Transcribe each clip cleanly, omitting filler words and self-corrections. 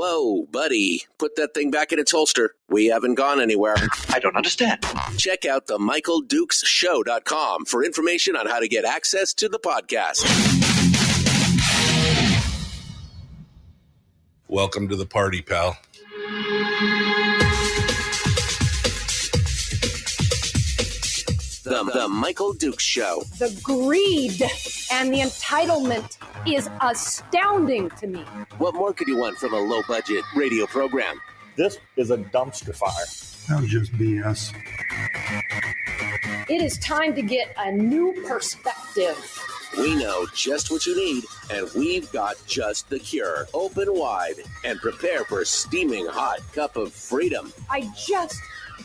Whoa, buddy. Put that thing back in its holster. We haven't gone anywhere. I don't understand. Check out the MichaelDukesShow.com for information on how to get access to the podcast. Welcome to the party, pal. The Michael Dukes Show. The greed and the entitlement is astounding to me. What more could you want from a low-budget radio program? This is a dumpster fire. That was just BS. It is time to get a new perspective. We know just what you need, and we've got just the cure. Open wide and prepare for a steaming hot cup of freedom. I just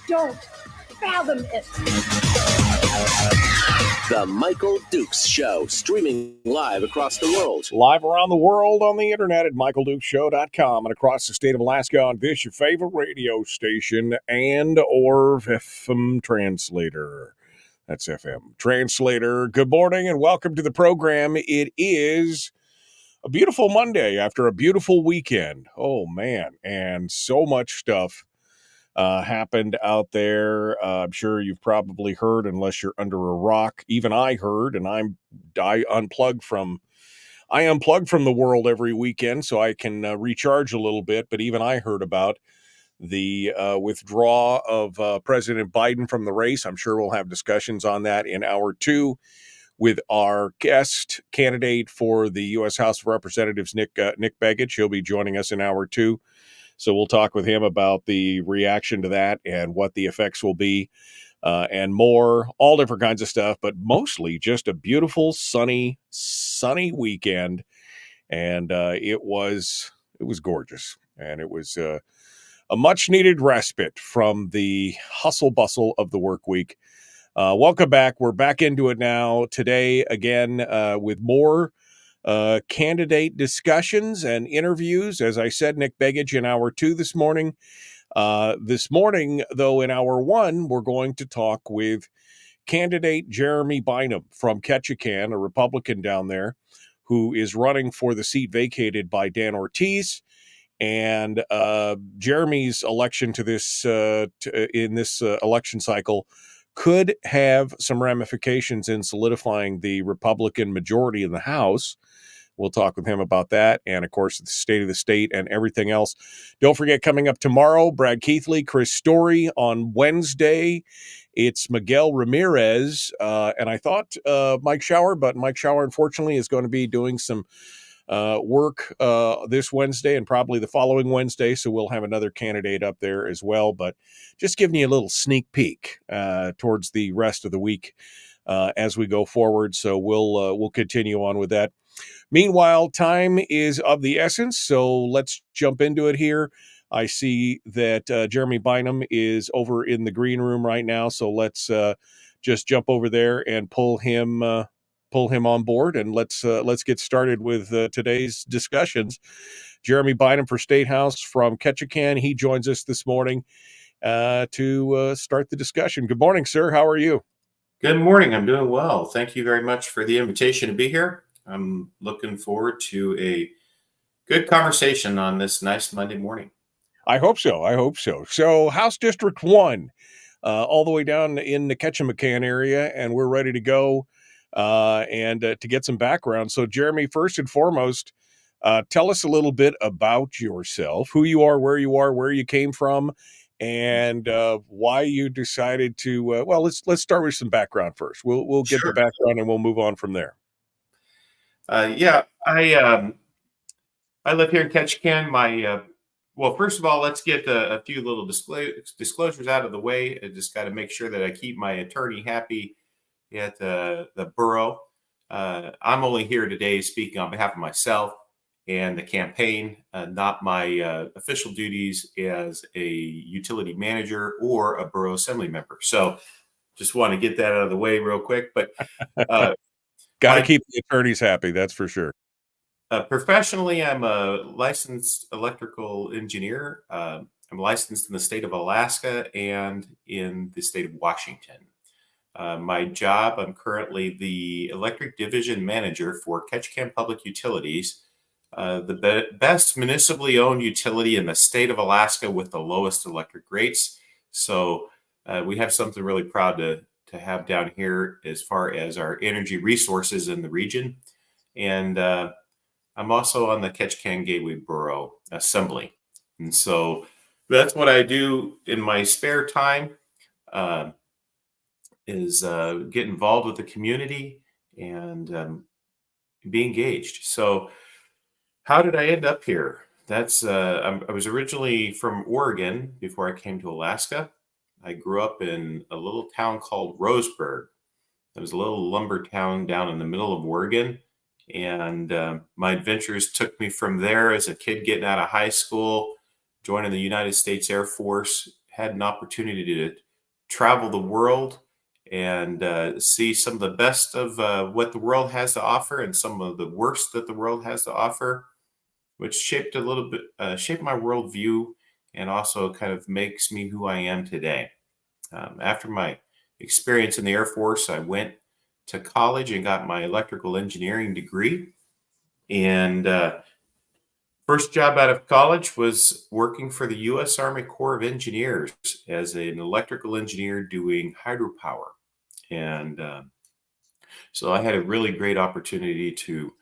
don't fathom it. The Michael Dukes Show, streaming live across the world. Live around the world on the internet at MichaelDukesShow.com and across the state of Alaska on this, your favorite radio station and or FM translator. That's FM translator. Good morning and welcome to the program. It is a beautiful Monday after a beautiful weekend. Oh, man. And so much stuff happened out there. I'm sure you've probably heard, unless you're under a rock. Even I heard, and I unplug from the world every weekend so I can recharge a little bit. But even I heard about the withdrawal of President Biden from the race. I'm sure we'll have discussions on that in hour two with our guest candidate for the U.S. House of Representatives, Nick Begich. He'll be joining us in hour two. So we'll talk with him about the reaction to that and what the effects will be and more, all different kinds of stuff, but mostly just a beautiful, sunny weekend. And it was gorgeous. And it was a much needed respite from the hustle bustle of the work week. Welcome back. We're back into it now today again with more candidate discussions and interviews. As I said, Nick Begich in hour two this morning. This morning, though, in hour one, we're going to talk with candidate Jeremy Bynum from Ketchikan, a Republican down there, who is running for the seat vacated by Dan Ortiz. And Jeremy's election to this in this election cycle could have some ramifications in solidifying the Republican majority in the House. We'll talk with him about that. And, of course, the state of the state and everything else. Don't forget, coming up tomorrow, Brad Keithley, Chris Story. On Wednesday, it's Miguel Ramirez. And I thought Mike Schauer, but Mike Schauer, unfortunately, is going to be doing some work this Wednesday and probably the following Wednesday. So we'll have another candidate up there as well. But just giving you a little sneak peek towards the rest of the week as we go forward. So we'll continue on with that. Meanwhile, time is of the essence, so let's jump into it here. I see that Jeremy Bynum is over in the green room right now, so let's just jump over there and pull him on board, and let's get started with today's discussions. Jeremy Bynum for State House from Ketchikan. He joins us this morning to start the discussion. Good morning, sir. How are you? Good morning. I'm doing well. Thank you very much for the invitation to be here. I'm looking forward to a good conversation on this nice Monday morning. I hope so. So House District 1, all the way down in the Ketchikan area, and we're ready to go and to get some background. So, Jeremy, first and foremost, tell us a little bit about yourself, who you are, where you came from, and why you decided to. Let's start with some background first. We'll get the background and we'll move on from there. I live here in Ketchikan. First of all, let's get a few little disclosures out of the way. I just got to make sure that I keep my attorney happy at the borough. I'm only here today speaking on behalf of myself and the campaign, not my official duties as a utility manager or a borough assembly member. So just want to get that out of the way real quick. But got to keep the attorneys happy, that's for sure. Professionally, I'm a licensed electrical engineer. I'm licensed in the state of Alaska and in the state of Washington. My job, I'm currently the electric division manager for Ketchikan Public Utilities, the best municipally owned utility in the state of Alaska with the lowest electric rates. So we have something really proud to have down here as far as our energy resources in the region. And I'm also on the Ketchikan Gateway Borough Assembly. And so that's what I do in my spare time, is get involved with the community and be engaged. So how did I end up here? That's I was originally from Oregon before I came to Alaska. I grew up in a little town called Roseburg. It was a little lumber town down in the middle of Oregon. And my adventures took me from there as a kid getting out of high school, joining the United States Air Force, had an opportunity to travel the world and see some of the best of what the world has to offer and some of the worst that the world has to offer, which shaped a little bit, shaped my worldview and also kind of makes me who I am today. After my experience in the Air Force, I went to college and got my electrical engineering degree. And first job out of college was working for the U.S. Army Corps of Engineers as an electrical engineer doing hydropower. And so I had a really great opportunity to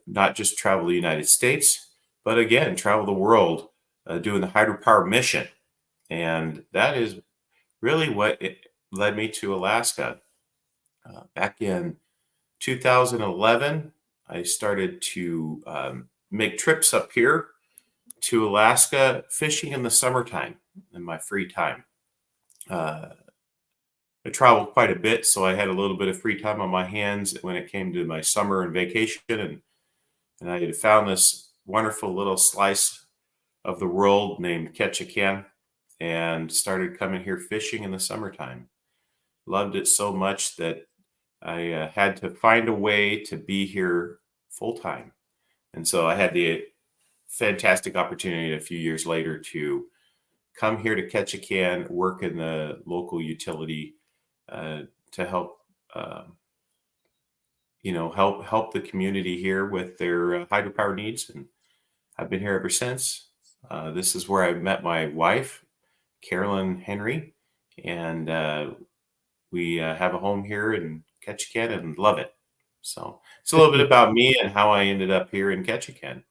not just travel the United States, but again, travel the world doing the hydropower mission. And that is really what it led me to Alaska. Back in 2011, I started to make trips up here to Alaska fishing in the summertime in my free time. I traveled quite a bit, so I had a little bit of free time on my hands when it came to my summer and vacation. And I had found this wonderful little slice of the world named Ketchikan and started coming here fishing in the summertime. Loved it so much that I had to find a way to be here full time. And so I had the fantastic opportunity a few years later to come here to Ketchikan, work in the local utility to help, help the community here with their hydropower needs. And I've been here ever since. This is where I met my wife, Carolyn Henry, and we have a home here in Ketchikan and love it. So it's a little bit about me and how I ended up here in Ketchikan.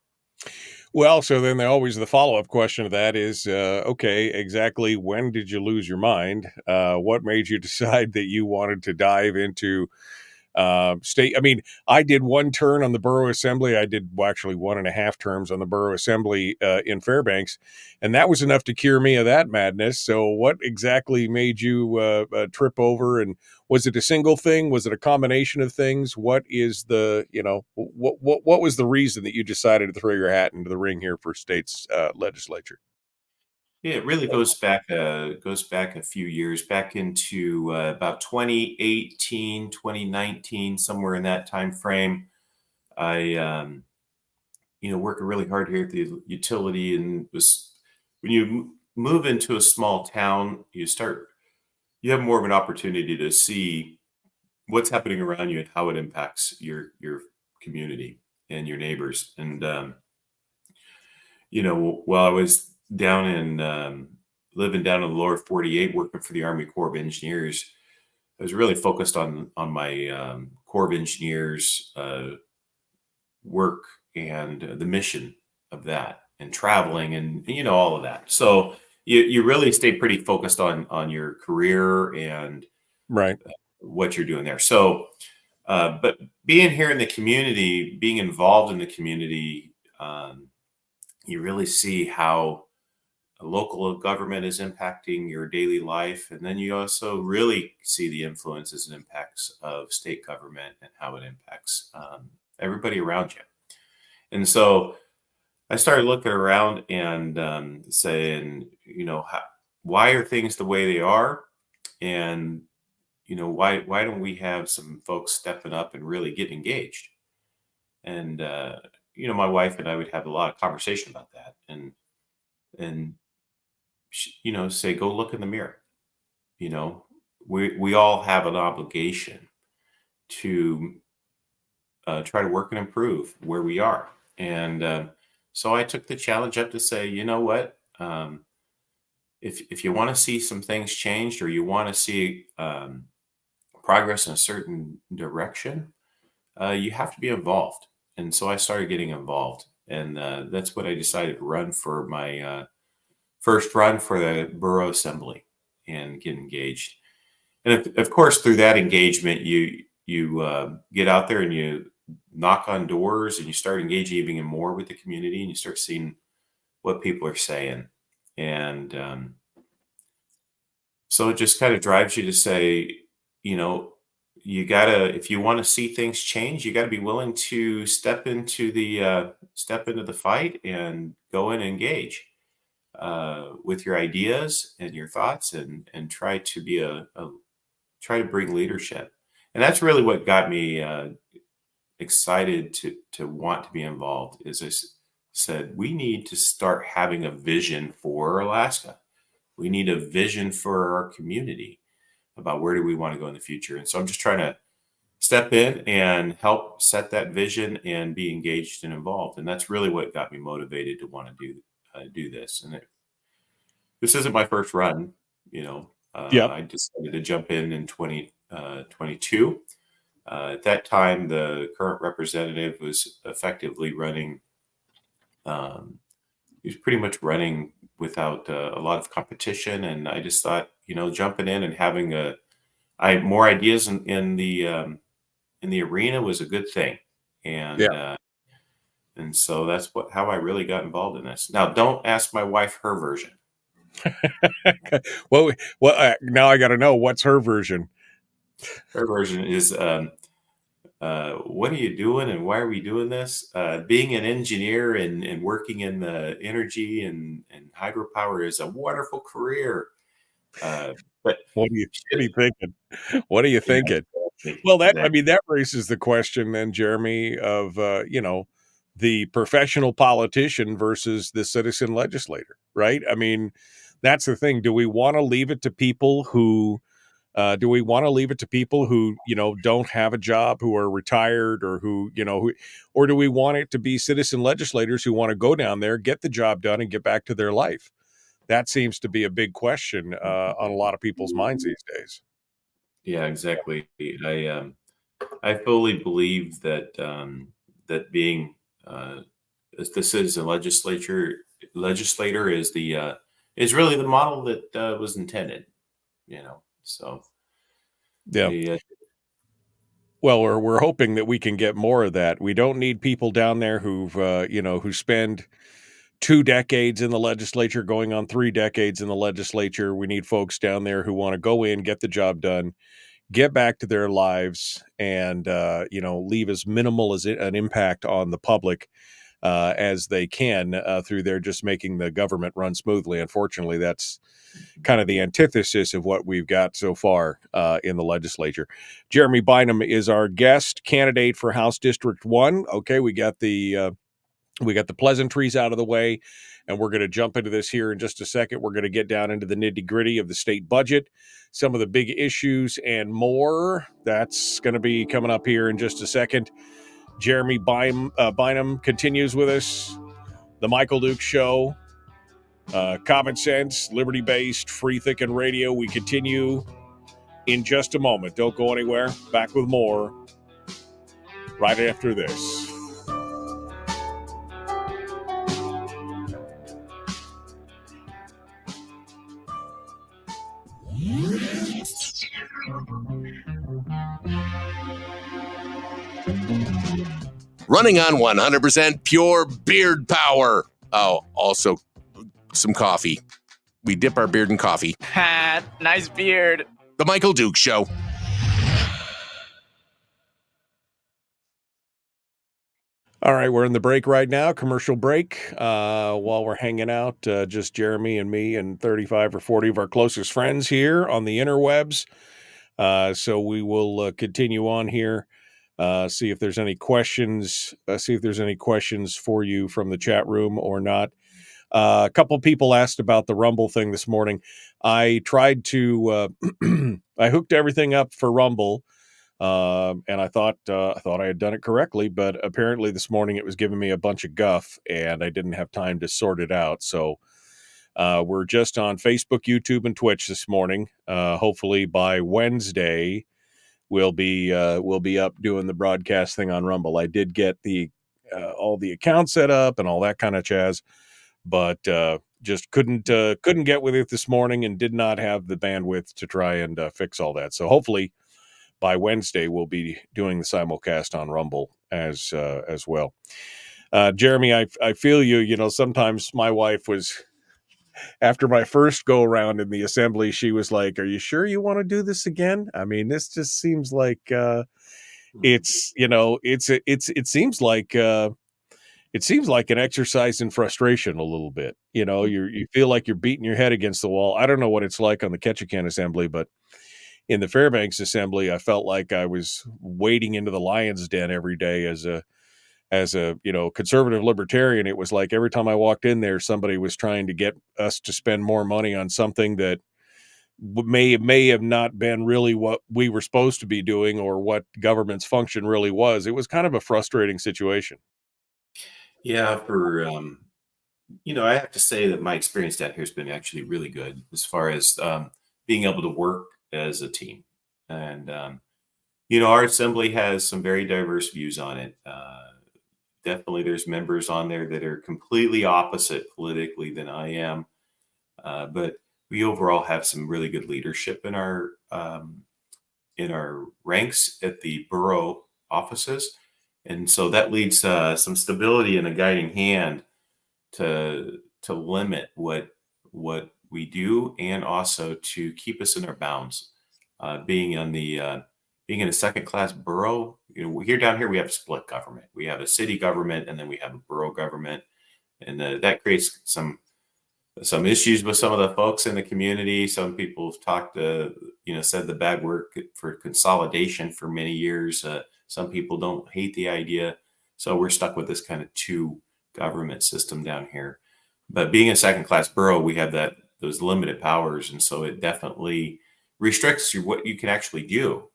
Well, so then the follow-up question to that is, okay, exactly when did you lose your mind? What made you decide that you wanted to dive into state? I mean, I did one term on the borough assembly. I did actually 1.5 terms on the borough assembly in Fairbanks, and that was enough to cure me of that madness. So what exactly made you trip over? And was it a single thing? Was it a combination of things? What is the, what was the reason that you decided to throw your hat into the ring here for state's legislature? Yeah, it really goes back a few years, back into about 2018, 2019, somewhere in that time frame. I working really hard here at the utility, and was when you move into a small town, you have more of an opportunity to see what's happening around you and how it impacts your community and your neighbors. And while I was down in living down in the lower 48, working for the Army Corps of Engineers, I was really focused on my Corps of Engineers work and the mission of that, and traveling and all of that. So you really stay pretty focused on your career and Right. what you're doing there. So, but being here in the community, being involved in the community, you really see how a local government is impacting your daily life. And then you also really see the influences and impacts of state government and how it impacts everybody around you. And so I started looking around and saying, why are things the way they are? And, why don't we have some folks stepping up and really get engaged? And, my wife and I would have a lot of conversation about that and, say, go look in the mirror. We all have an obligation to try to work and improve where we are. And so I took the challenge up to say, you know what? If you want to see some things changed, or you want to see progress in a certain direction, you have to be involved. And so I started getting involved. And that's what I decided to run for my first run for the borough assembly and get engaged. And of course, through that engagement, you get out there and you knock on doors and you start engaging even more with the community, and you start seeing what people are saying. And so it just kind of drives you to say, you know, you gotta, if you want to see things change, you got to be willing to step into the fight and go and engage with your ideas and your thoughts, and try to be try to bring leadership. And that's really what got me excited to want to be involved. Is I said, we need to start having a vision for Alaska. We need a vision for our community about where do we want to go in the future. And so I'm just trying to step in and help set that vision and be engaged and involved. And that's really what got me motivated to want to do this. And this isn't my first run, you know. I decided to jump in 2022. At that time, the current representative was effectively running. He was pretty much running without a lot of competition, and I just thought, you know, jumping in and having more ideas in the arena was a good thing, and so that's how I really got involved in this. Now, don't ask my wife her version. Well, now I got to know, what's her version? Her version is, what are you doing and why are we doing this? Being an engineer and working in the energy and hydropower is a wonderful career. But what are you thinking? What are you thinking? Well, that raises the question then, Jeremy, of, the professional politician versus the citizen legislator, right? I mean, that's the thing. Do we want to leave it to people who don't have a job, who are retired, or or do we want it to be citizen legislators who want to go down there, get the job done, and get back to their life? That seems to be a big question on a lot of people's minds these days. Yeah, exactly. I fully believe that that being the citizen legislator is really the model that was intended. So yeah. Well, we're hoping that we can get more of that. We don't need people down there who spend 2 decades in the legislature, going on 3 decades in the legislature. We need folks down there who want to go in, get the job done, get back to their lives, and leave as minimal as an impact on the public as they can through their just making the government run smoothly. Unfortunately, that's kind of the antithesis of what we've got so far in the legislature. Jeremy Bynum is our guest candidate for House District 1. Okay, we got the pleasantries out of the way, and we're going to jump into this here in just a second. We're going to get down into the nitty-gritty of the state budget, some of the big issues, and more. That's going to be coming up here in just a second. Jeremy Bynum continues with us. The Michael Duke Show. Common sense, liberty-based, free-thinking radio. We continue in just a moment. Don't go anywhere. Back with more right after this. Running on 100% pure beard power. Oh, also some coffee. We dip our beard in coffee. Nice beard. The Michael Duke Show. All right, we're in the break right now, commercial break. While we're hanging out, just Jeremy and me and 35 or 40 of our closest friends here on the interwebs. So we will continue on here. See if there's any questions. For you from the chat room or not. A couple people asked about the Rumble thing this morning. I tried to, I hooked everything up for Rumble And I thought I had done it correctly, but apparently this morning it was giving me a bunch of guff, and I didn't have time to sort it out. So we're just on Facebook, YouTube, and Twitch this morning. Hopefully by Wednesday we'll be up doing the broadcast thing on Rumble. I did get the all the accounts set up and all that kind of jazz, but just couldn't get with it this morning, and did not have the bandwidth to try and fix all that. So hopefully by Wednesday we'll be doing the simulcast on Rumble as well. Jeremy, I feel you. You know, sometimes my wife was, after my first go around in the assembly, she was like, "Are you sure you want to do this again? I mean, this just seems like it seems like an exercise in frustration a little bit. You know, you feel like you're beating your head against the wall. I don't know what it's like on the Ketchikan assembly, but in the Fairbanks assembly, I felt like I was wading into the lion's den every day as a conservative libertarian. It was like every time I walked in there, somebody was trying to get us to spend more money on something that may have not been really what we were supposed to be doing, or what government's function really was. It was kind of a frustrating situation. Yeah, I have to say that my experience down here has been actually really good as far as being able to work as a team. And, our assembly has some very diverse views on it. Definitely there's members on there that are completely opposite politically than I am. But we overall have some really good leadership in our ranks at the borough offices. And so that leads some stability and a guiding hand to limit what we do, and also to keep us in our bounds. Being in a second class borough, here down here we have a split government. We have a city government, and then we have a borough government, and that creates some issues with some of the folks in the community. Some people have talked said the bad word for consolidation for many years. Some people don't hate the idea. So we're stuck with this kind of two government system down here. But being a second class borough, we have those limited powers. And so it definitely restricts what you can actually do.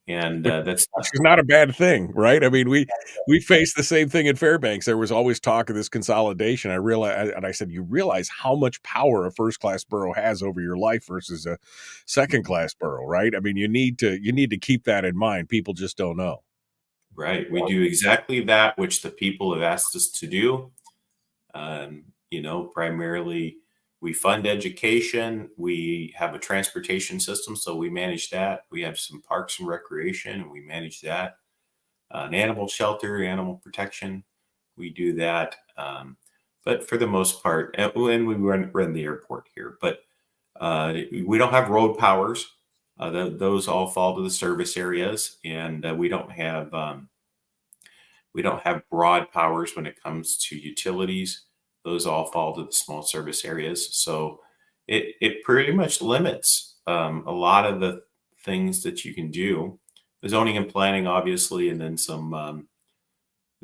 And that's not a bad thing, right? I mean, we faced the same thing in Fairbanks. There was always talk of this consolidation. I said, you realize how much power a first class borough has over your life versus a second class borough, right? I mean, you need to keep that in mind. People just don't know. Right. We do exactly that which the people have asked us to do. Primarily we fund education. We have a transportation system, so we manage that. We have some parks and recreation, and we manage that. An animal shelter, animal protection, we do that. But for the most part, and we run the airport here, but we don't have road powers. Those all fall to the service areas, and we don't have broad powers when it comes to utilities. Those all fall to the small service areas. So it pretty much limits a lot of the things that you can do. The zoning and planning, obviously, and then some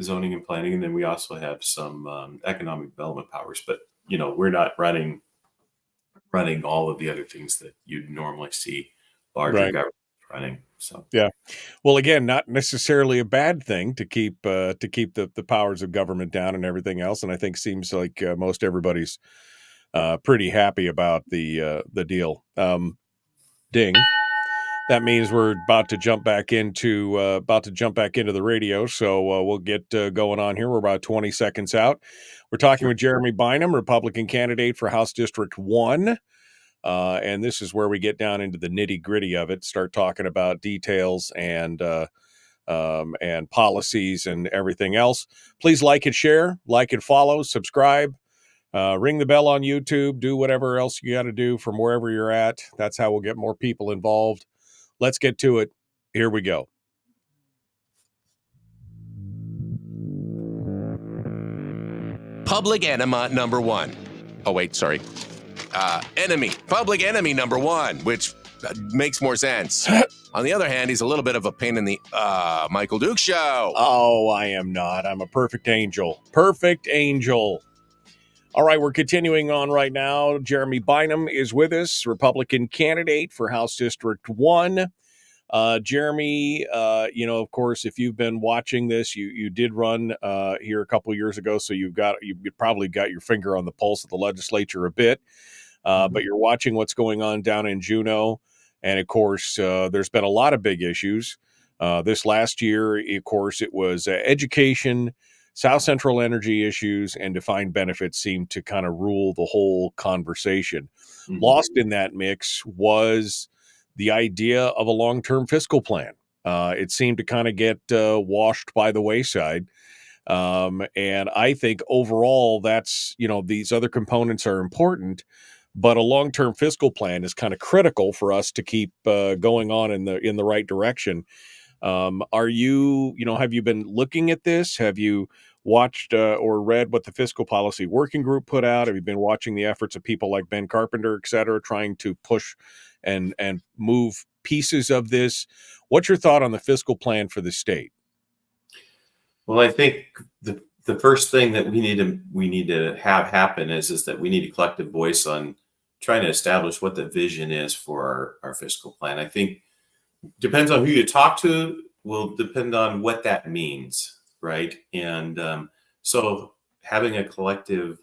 zoning and planning, and then we also have some economic development powers. But we're not running all of the other things that you'd normally see larger government running. So yeah, well, again, not necessarily a bad thing to keep the powers of government down and everything else. And I think seems like most everybody's pretty happy about the deal. Ding. That means we're about to jump back into the radio. So we'll get going on here. We're about 20 seconds out. We're talking with Jeremy Bynum, Republican candidate for House District 1. And this is where we get down into the nitty gritty of it, start talking about details and policies and everything else. Please like and share, like and follow, subscribe, ring the bell on YouTube, do whatever else you got to do from wherever you're at. That's how we'll get more people involved. Let's get to it. Here we go. Public enema number one. Oh, wait, sorry. Public enemy number one, which makes more sense. On the other hand, he's a little bit of a pain in the Michael Duke show. Oh, I am not. I'm a perfect angel. Perfect angel. All right, we're continuing on right now. Jeremy Bynum is with us, Republican candidate for House District 1. Jeremy, of course, if you've been watching this, you did run here a couple years ago, so you probably got your finger on the pulse of the legislature a bit. But you're watching what's going on down in Juneau, and of course, there's been a lot of big issues. This last year, of course, it was education, South Central energy issues, and defined benefits seemed to kind of rule the whole conversation. Lost in that mix was the idea of a long-term fiscal plan. It seemed to kind of get washed by the wayside. And I think overall, that's, these other components are important, but a long-term fiscal plan is kind of critical for us to keep going on in the right direction. Have you been looking at this? Have you watched or read what the Fiscal Policy Working Group put out? Have you been watching the efforts of people like Ben Carpenter, et cetera, trying to push and move pieces of this? What's your thought on the fiscal plan for the state? Well, I think the first thing that we need to have happen is that we need a collective voice on trying to establish what the vision is for our fiscal plan. I think depends on who you talk to, will depend on what that means, right? And so having a collective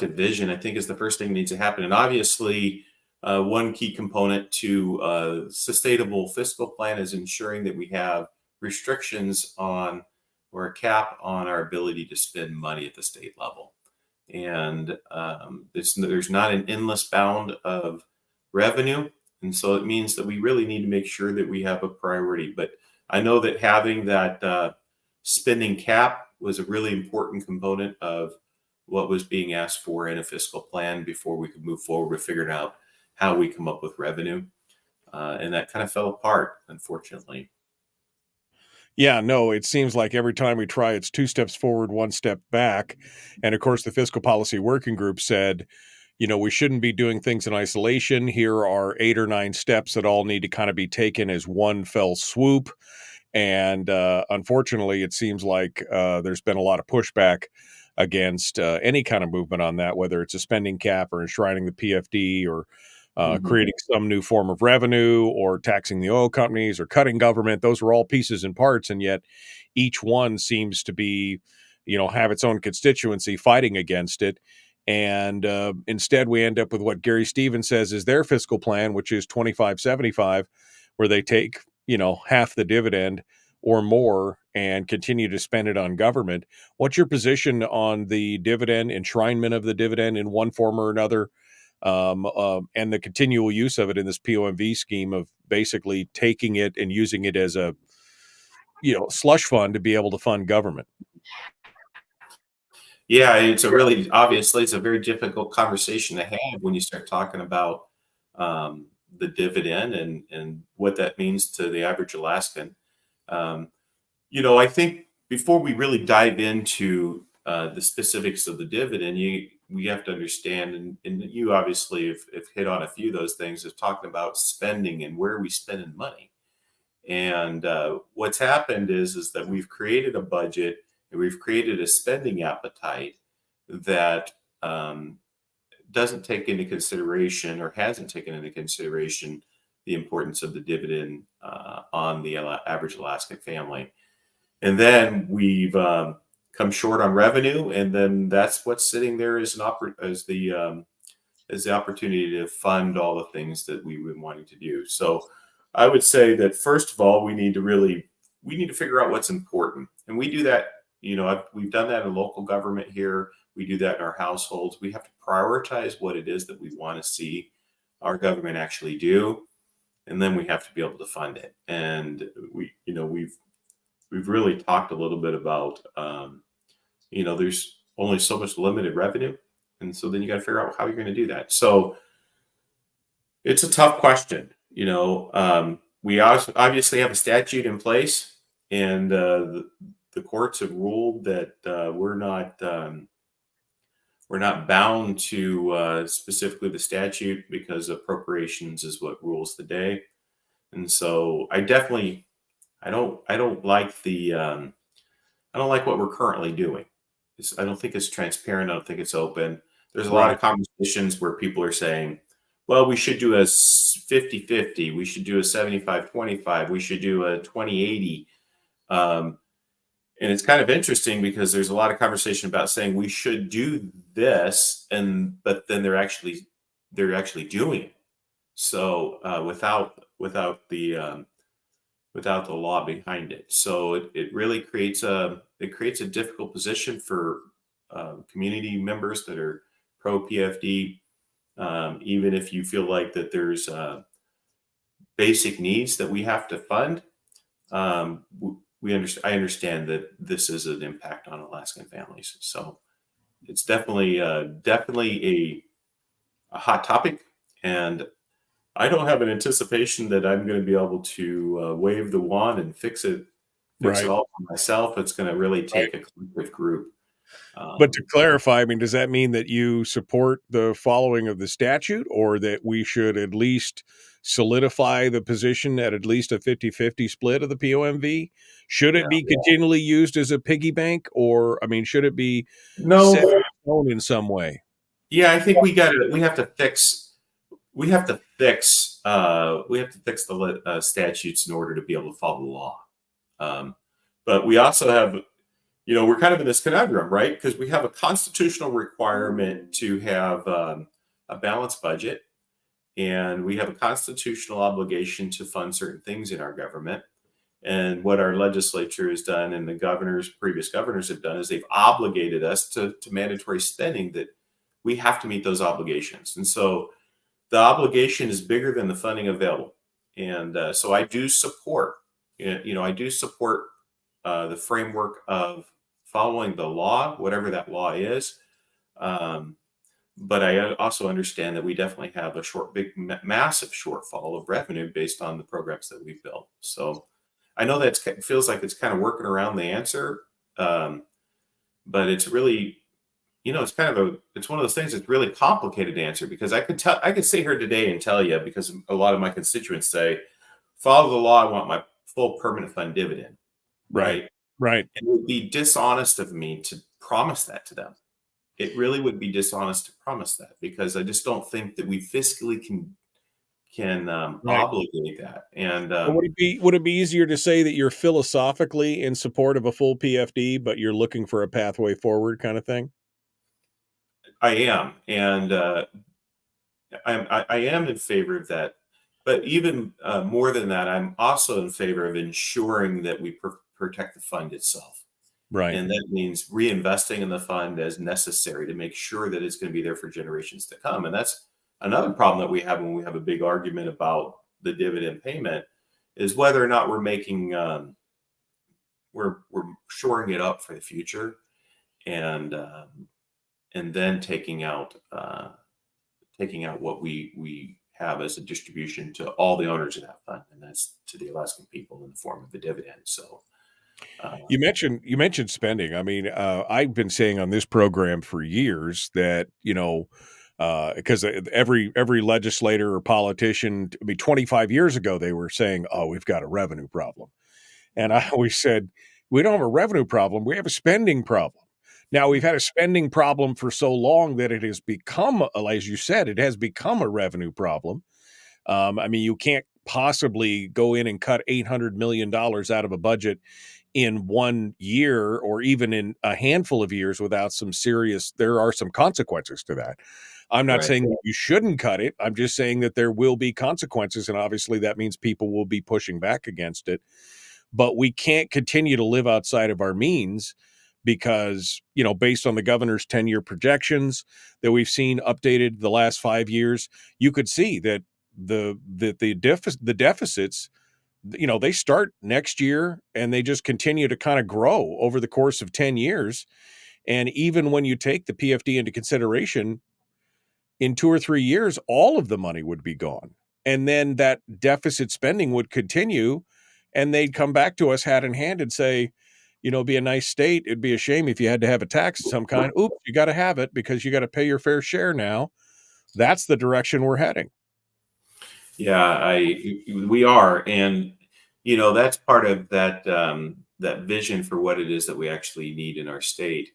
vision, I think, is the first thing that needs to happen. And obviously, one key component to a sustainable fiscal plan is ensuring that we have restrictions on or a cap on our ability to spend money at the state level. And there's not an endless bound of revenue. And so it means that we really need to make sure that we have a priority. But I know that having that spending cap was a really important component of what was being asked for in a fiscal plan before we could move forward with figuring out how we come up with revenue. And that kind of fell apart, unfortunately. Yeah, no, it seems like every time we try, it's 2 steps forward, 1 step back. And of course, the Fiscal Policy Working Group said, we shouldn't be doing things in isolation. Here are 8 or 9 steps that all need to kind of be taken as one fell swoop. And unfortunately, it seems like there's been a lot of pushback against any kind of movement on that, whether it's a spending cap or enshrining the PFD or creating some new form of revenue or taxing the oil companies or cutting government. Those are all pieces and parts. And yet each one seems to be, have its own constituency fighting against it. And instead, we end up with what Gary Stevens says is their fiscal plan, which is 25-75, where they take, half the dividend or more and continue to spend it on government. What's your position on the dividend, enshrinement of the dividend in one form or another, and the continual use of it in this POMV scheme of basically taking it and using it as a, slush fund to be able to fund government? Yeah, it's a very difficult conversation to have when you start talking about the dividend and what that means to the average Alaskan. I think before we really dive into the specifics of the dividend, we have to understand, and you obviously have hit on a few of those things, of talking about spending and where we spending money. And what's happened is that we've created a budget and we've created a spending appetite that doesn't take into consideration or hasn't taken into consideration the importance of the dividend on the average Alaskan family. And then we've come short on revenue, and then that's what's sitting there as the opportunity to fund all the things that we've been wanting to do. So I would say that first of all, we need to figure out what's important, and we do that. We've done that in local government here. We do that in our households. We have to prioritize what it is that we want to see our government actually do, and then we have to be able to fund it. And we've really talked a little bit about there's only so much limited revenue, and so then you got to figure out how you're going to do that. So it's a tough question. We obviously have a statute in place, and the courts have ruled that we're not bound to specifically the statute because appropriations is what rules the day. And so I don't like I don't like what we're currently doing. I don't think it's transparent. I don't think it's open. There's a lot of conversations where people are saying, well, we should do a 50-50. We should do a 75-25. We should do a 20-80. And it's kind of interesting because there's a lot of conversation about saying we should do this, but then they're actually doing it. So without the law behind it. So it really creates a difficult position for community members that are pro PFD. Even if you feel like that there's basic needs that we have to fund, I understand that this is an impact on Alaskan families. So it's definitely a hot topic, and I don't have an anticipation that I'm going to be able to wave the wand and fix it all for myself. It's going to really take a collective group. But to clarify, I mean, does that mean that you support the following of the statute, or that we should at least solidify the position at least a 50-50 split of the POMV? Should it be continually used as a piggy bank, or, I mean, should it be set in stone in some way? Yeah, I think we have to fix the statutes in order to be able to follow the law. But we also have, we're kind of in this conundrum, right? Because we have a constitutional requirement to have a balanced budget, and we have a constitutional obligation to fund certain things in our government. And what our legislature has done, and previous governors have done, is they've obligated us to mandatory spending, that we have to meet those obligations. And so the obligation is bigger than the funding available. And so I do support, the framework of following the law, whatever that law is. But I also understand that we definitely have a massive shortfall of revenue based on the programs that we've built. So I know that it feels like it's kind of working around the answer, but it's really, it's one of those things that's really complicated to answer, because I could sit here today and tell you, because a lot of my constituents say, follow the law, I want my full permanent fund dividend. Right. It would be dishonest of me to promise that to them. It really would be dishonest to promise that, because I just don't think that we fiscally can obligate that. And would it be easier to say that you're philosophically in support of a full PFD, but you're looking for a pathway forward kind of thing? I am, and I am in favor of that. But even more than that, I'm also in favor of ensuring that we protect the fund itself. Right. And that means reinvesting in the fund as necessary to make sure that it's going to be there for generations to come. And that's another problem that we have when we have a big argument about the dividend payment, is whether or not we're making, we're shoring it up for the future, and then taking out what we have as a distribution to all the owners of that fund, and that's to the Alaskan people in the form of the dividend. So you mentioned spending. I mean, I've been saying on this program for years that, because every legislator or politician, 25 years ago, they were saying, "Oh, we've got a revenue problem," and I always said, "We don't have a revenue problem. We have a spending problem." Now, we've had a spending problem for so long that it has become, as you said, it has become a revenue problem. I mean, you can't possibly go in and cut $800 million out of a budget in 1 year, or even in a handful of years, without there are some consequences to that. I'm not saying that you shouldn't cut it. I'm just saying that there will be consequences, and obviously that means people will be pushing back against it. But we can't continue to live outside of our means, because, based on the governor's 10-year projections that we've seen updated the last 5 years, you could see that the deficits, they start next year and they just continue to kind of grow over the course of 10 years. And even when you take the PFD into consideration, in 2 or 3 years, all of the money would be gone. And then that deficit spending would continue, and they'd come back to us hat in hand and say, be a nice state. It'd be a shame if you had to have a tax of some kind. Oops, you got to have it because you got to pay your fair share now. That's the direction we're heading. Yeah, we are. And, that's part of that, that vision for what it is that we actually need in our state.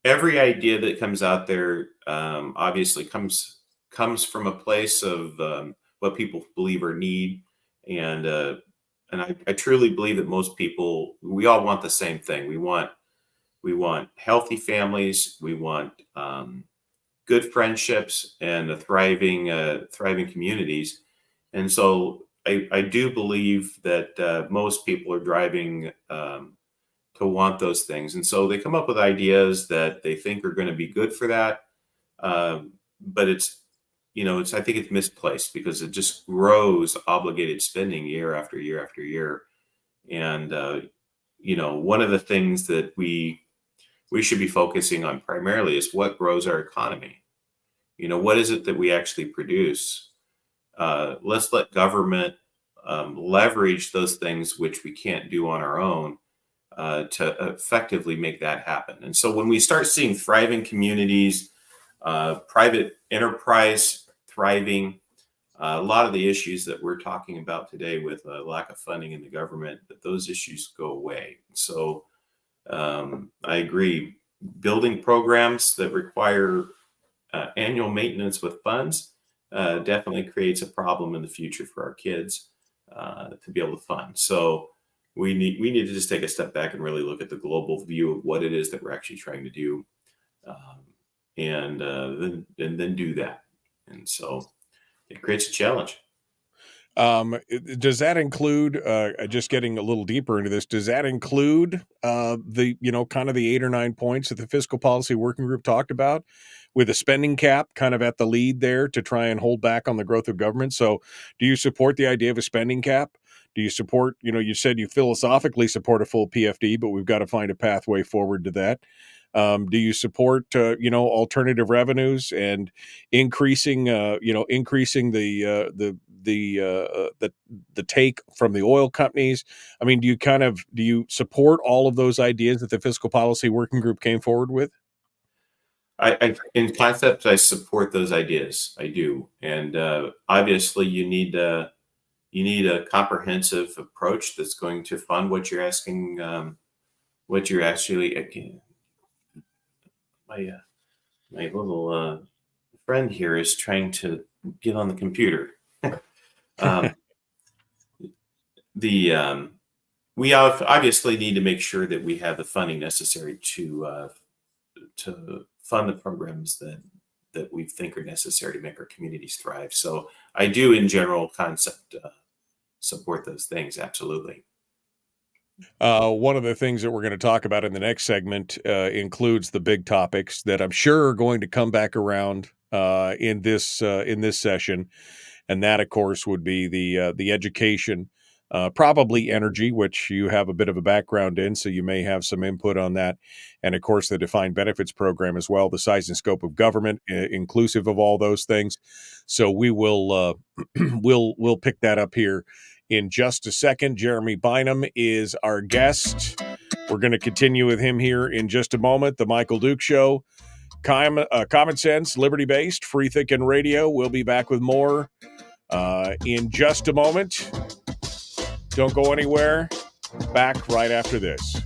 Every idea that comes out there obviously comes from a place of what people believe or need, and I truly believe that most people, we all want the same thing. We want healthy families. We want good friendships and a thriving communities. And so I do believe that most people are driving to want those things. And so they come up with ideas that they think are going to be good for that. But I think it's misplaced because it just grows obligated spending year after year after year. And, one of the things that we should be focusing on primarily is what grows our economy. What is it that we actually produce? Let's let government leverage those things which we can't do on our own to effectively make that happen. And so when we start seeing thriving communities, private enterprise thriving, a lot of the issues that we're talking about today with lack of funding in the government, that those issues go away. So I agree. Building programs that require annual maintenance with funds definitely creates a problem in the future for our kids to be able to fund. So we need to just take a step back and really look at the global view of what it is that we're actually trying to do, and then do that. And so it creates a challenge. Does that include, just getting a little deeper into this, does that include the, kind of the 8 or 9 points that the fiscal policy working group talked about, with a spending cap kind of at the lead there to try and hold back on the growth of government? So do you support the idea of a spending cap? Do you support, you said you philosophically support a full PFD, but we've got to find a pathway forward to that. Do you support, alternative revenues and increasing the take from the oil companies? I mean, do you support all of those ideas that the fiscal policy working group came forward with? In concept, I support those ideas. I do, and obviously, you need a comprehensive approach that's going to fund what you're asking. What you're actually, my little friend here is trying to get on the computer. We obviously need to make sure that we have the funding necessary to fund the programs that we think are necessary to make our communities thrive. So I do, in general concept, support those things. Absolutely. One of the things that we're going to talk about in the next segment includes the big topics that I'm sure are going to come back around in this session, and that, of course, would be the education, probably energy, which you have a bit of a background in, so you may have some input on that, and of course the defined benefits program as well, the size and scope of government, inclusive of all those things. So we will we'll pick that up here in just a second. Jeremy Bynum is our guest. We're going to continue with him here in just a moment. The Michael Duke Show, common sense, liberty-based, free-thinking radio. We'll be back with more in just a moment. Don't go anywhere. Back right after this.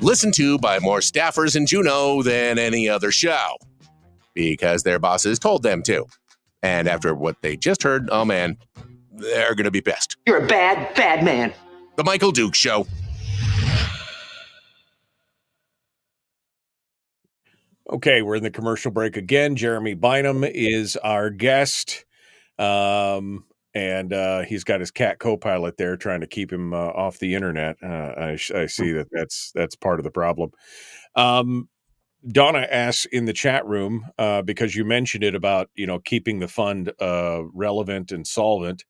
Listened to by more staffers in Juneau than any other show, because their bosses told them to. And after what they just heard, oh man, they're going to be pissed. You're a bad, bad man. The Michael Duke Show. Okay, we're in the commercial break again. Jeremy Bynum is our guest. And he's got his cat co-pilot there trying to keep him off the internet. I see that's part of the problem. Donna asks in the chat room, because you mentioned it about, keeping the fund relevant and solvent.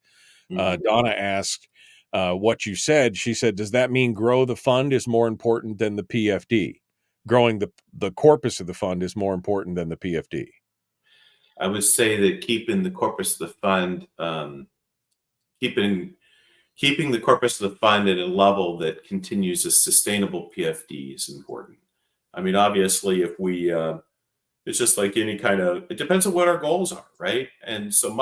Donna asked what you said. She said, does that mean grow the fund is more important than the PFD? Growing the corpus of the fund is more important than the PFD? I would say that keeping the corpus of the fund, keeping the corpus of the fund at a level that continues a sustainable PFD is important. I mean, obviously, if we It's just like any kind of, it depends on what our goals are, right? And so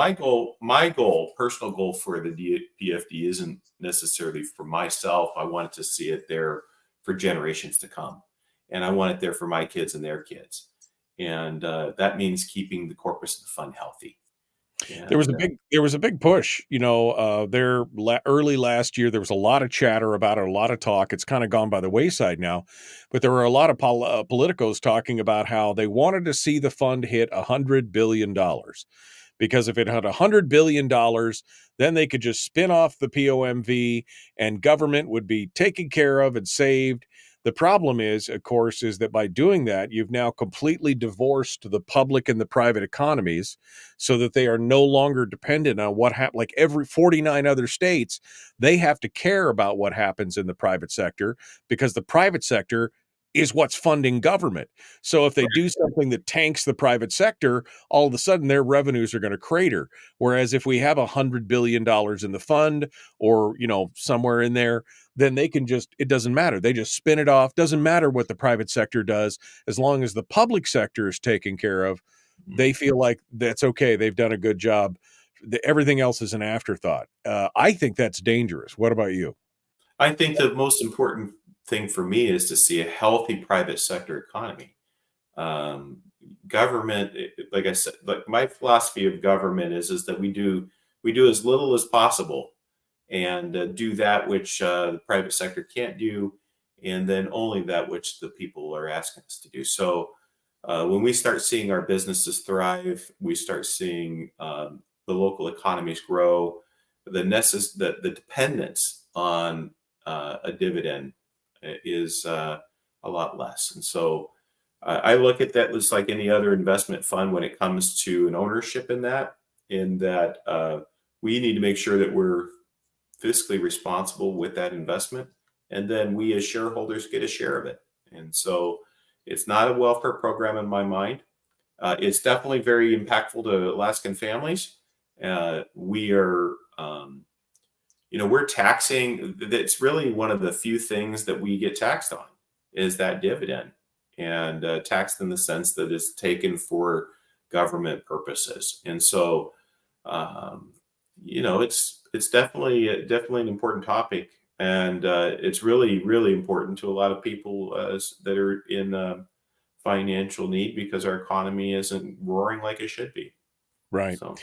personal goal for the PFD isn't necessarily for myself. I wanted to see it there for generations to come. And I want it there for my kids and their kids. And that means keeping the corpus of the fund healthy. And, There was a big push, early last year. There was a lot of chatter about it, a lot of talk. It's kind of gone by the wayside now, but there were a lot of politicos talking about how they wanted to see the fund hit $100 billion, because if it had $100 billion, then they could just spin off the POMV and government would be taken care of and saved. The problem is, of course, is that by doing that, you've now completely divorced the public and the private economies so that they are no longer dependent on what happens. Like every 49 other states, they have to care about what happens in the private sector because the private sector is what's funding government. So if they do something that tanks the private sector, all of a sudden their revenues are going to crater. Whereas if we have $100 billion in the fund or, somewhere in there, then they can it doesn't matter. They just spin it off. Doesn't matter what the private sector does. As long as the public sector is taken care of, they feel like that's okay. They've done a good job. Everything else is an afterthought. I think that's dangerous. What about you? I think the most important thing for me is to see a healthy private sector economy. Government, like I said, like my philosophy of government is that we do as little as possible and do that which the private sector can't do, and then only that which the people are asking us to do. So when we start seeing our businesses thrive, we start seeing the local economies grow, the dependence on a dividend is a lot less. And so I look at that as like any other investment fund when it comes to an ownership in that we need to make sure that we're fiscally responsible with that investment. And then we as shareholders get a share of it. And so it's not a welfare program in my mind. It's definitely very impactful to Alaskan families. We are, we're taxing. That's really one of the few things that we get taxed on is that dividend, and taxed in the sense that it's taken for government purposes. And so, it's definitely an important topic, and it's really, really important to a lot of people that are in financial need because our economy isn't roaring like it should be. Right. So.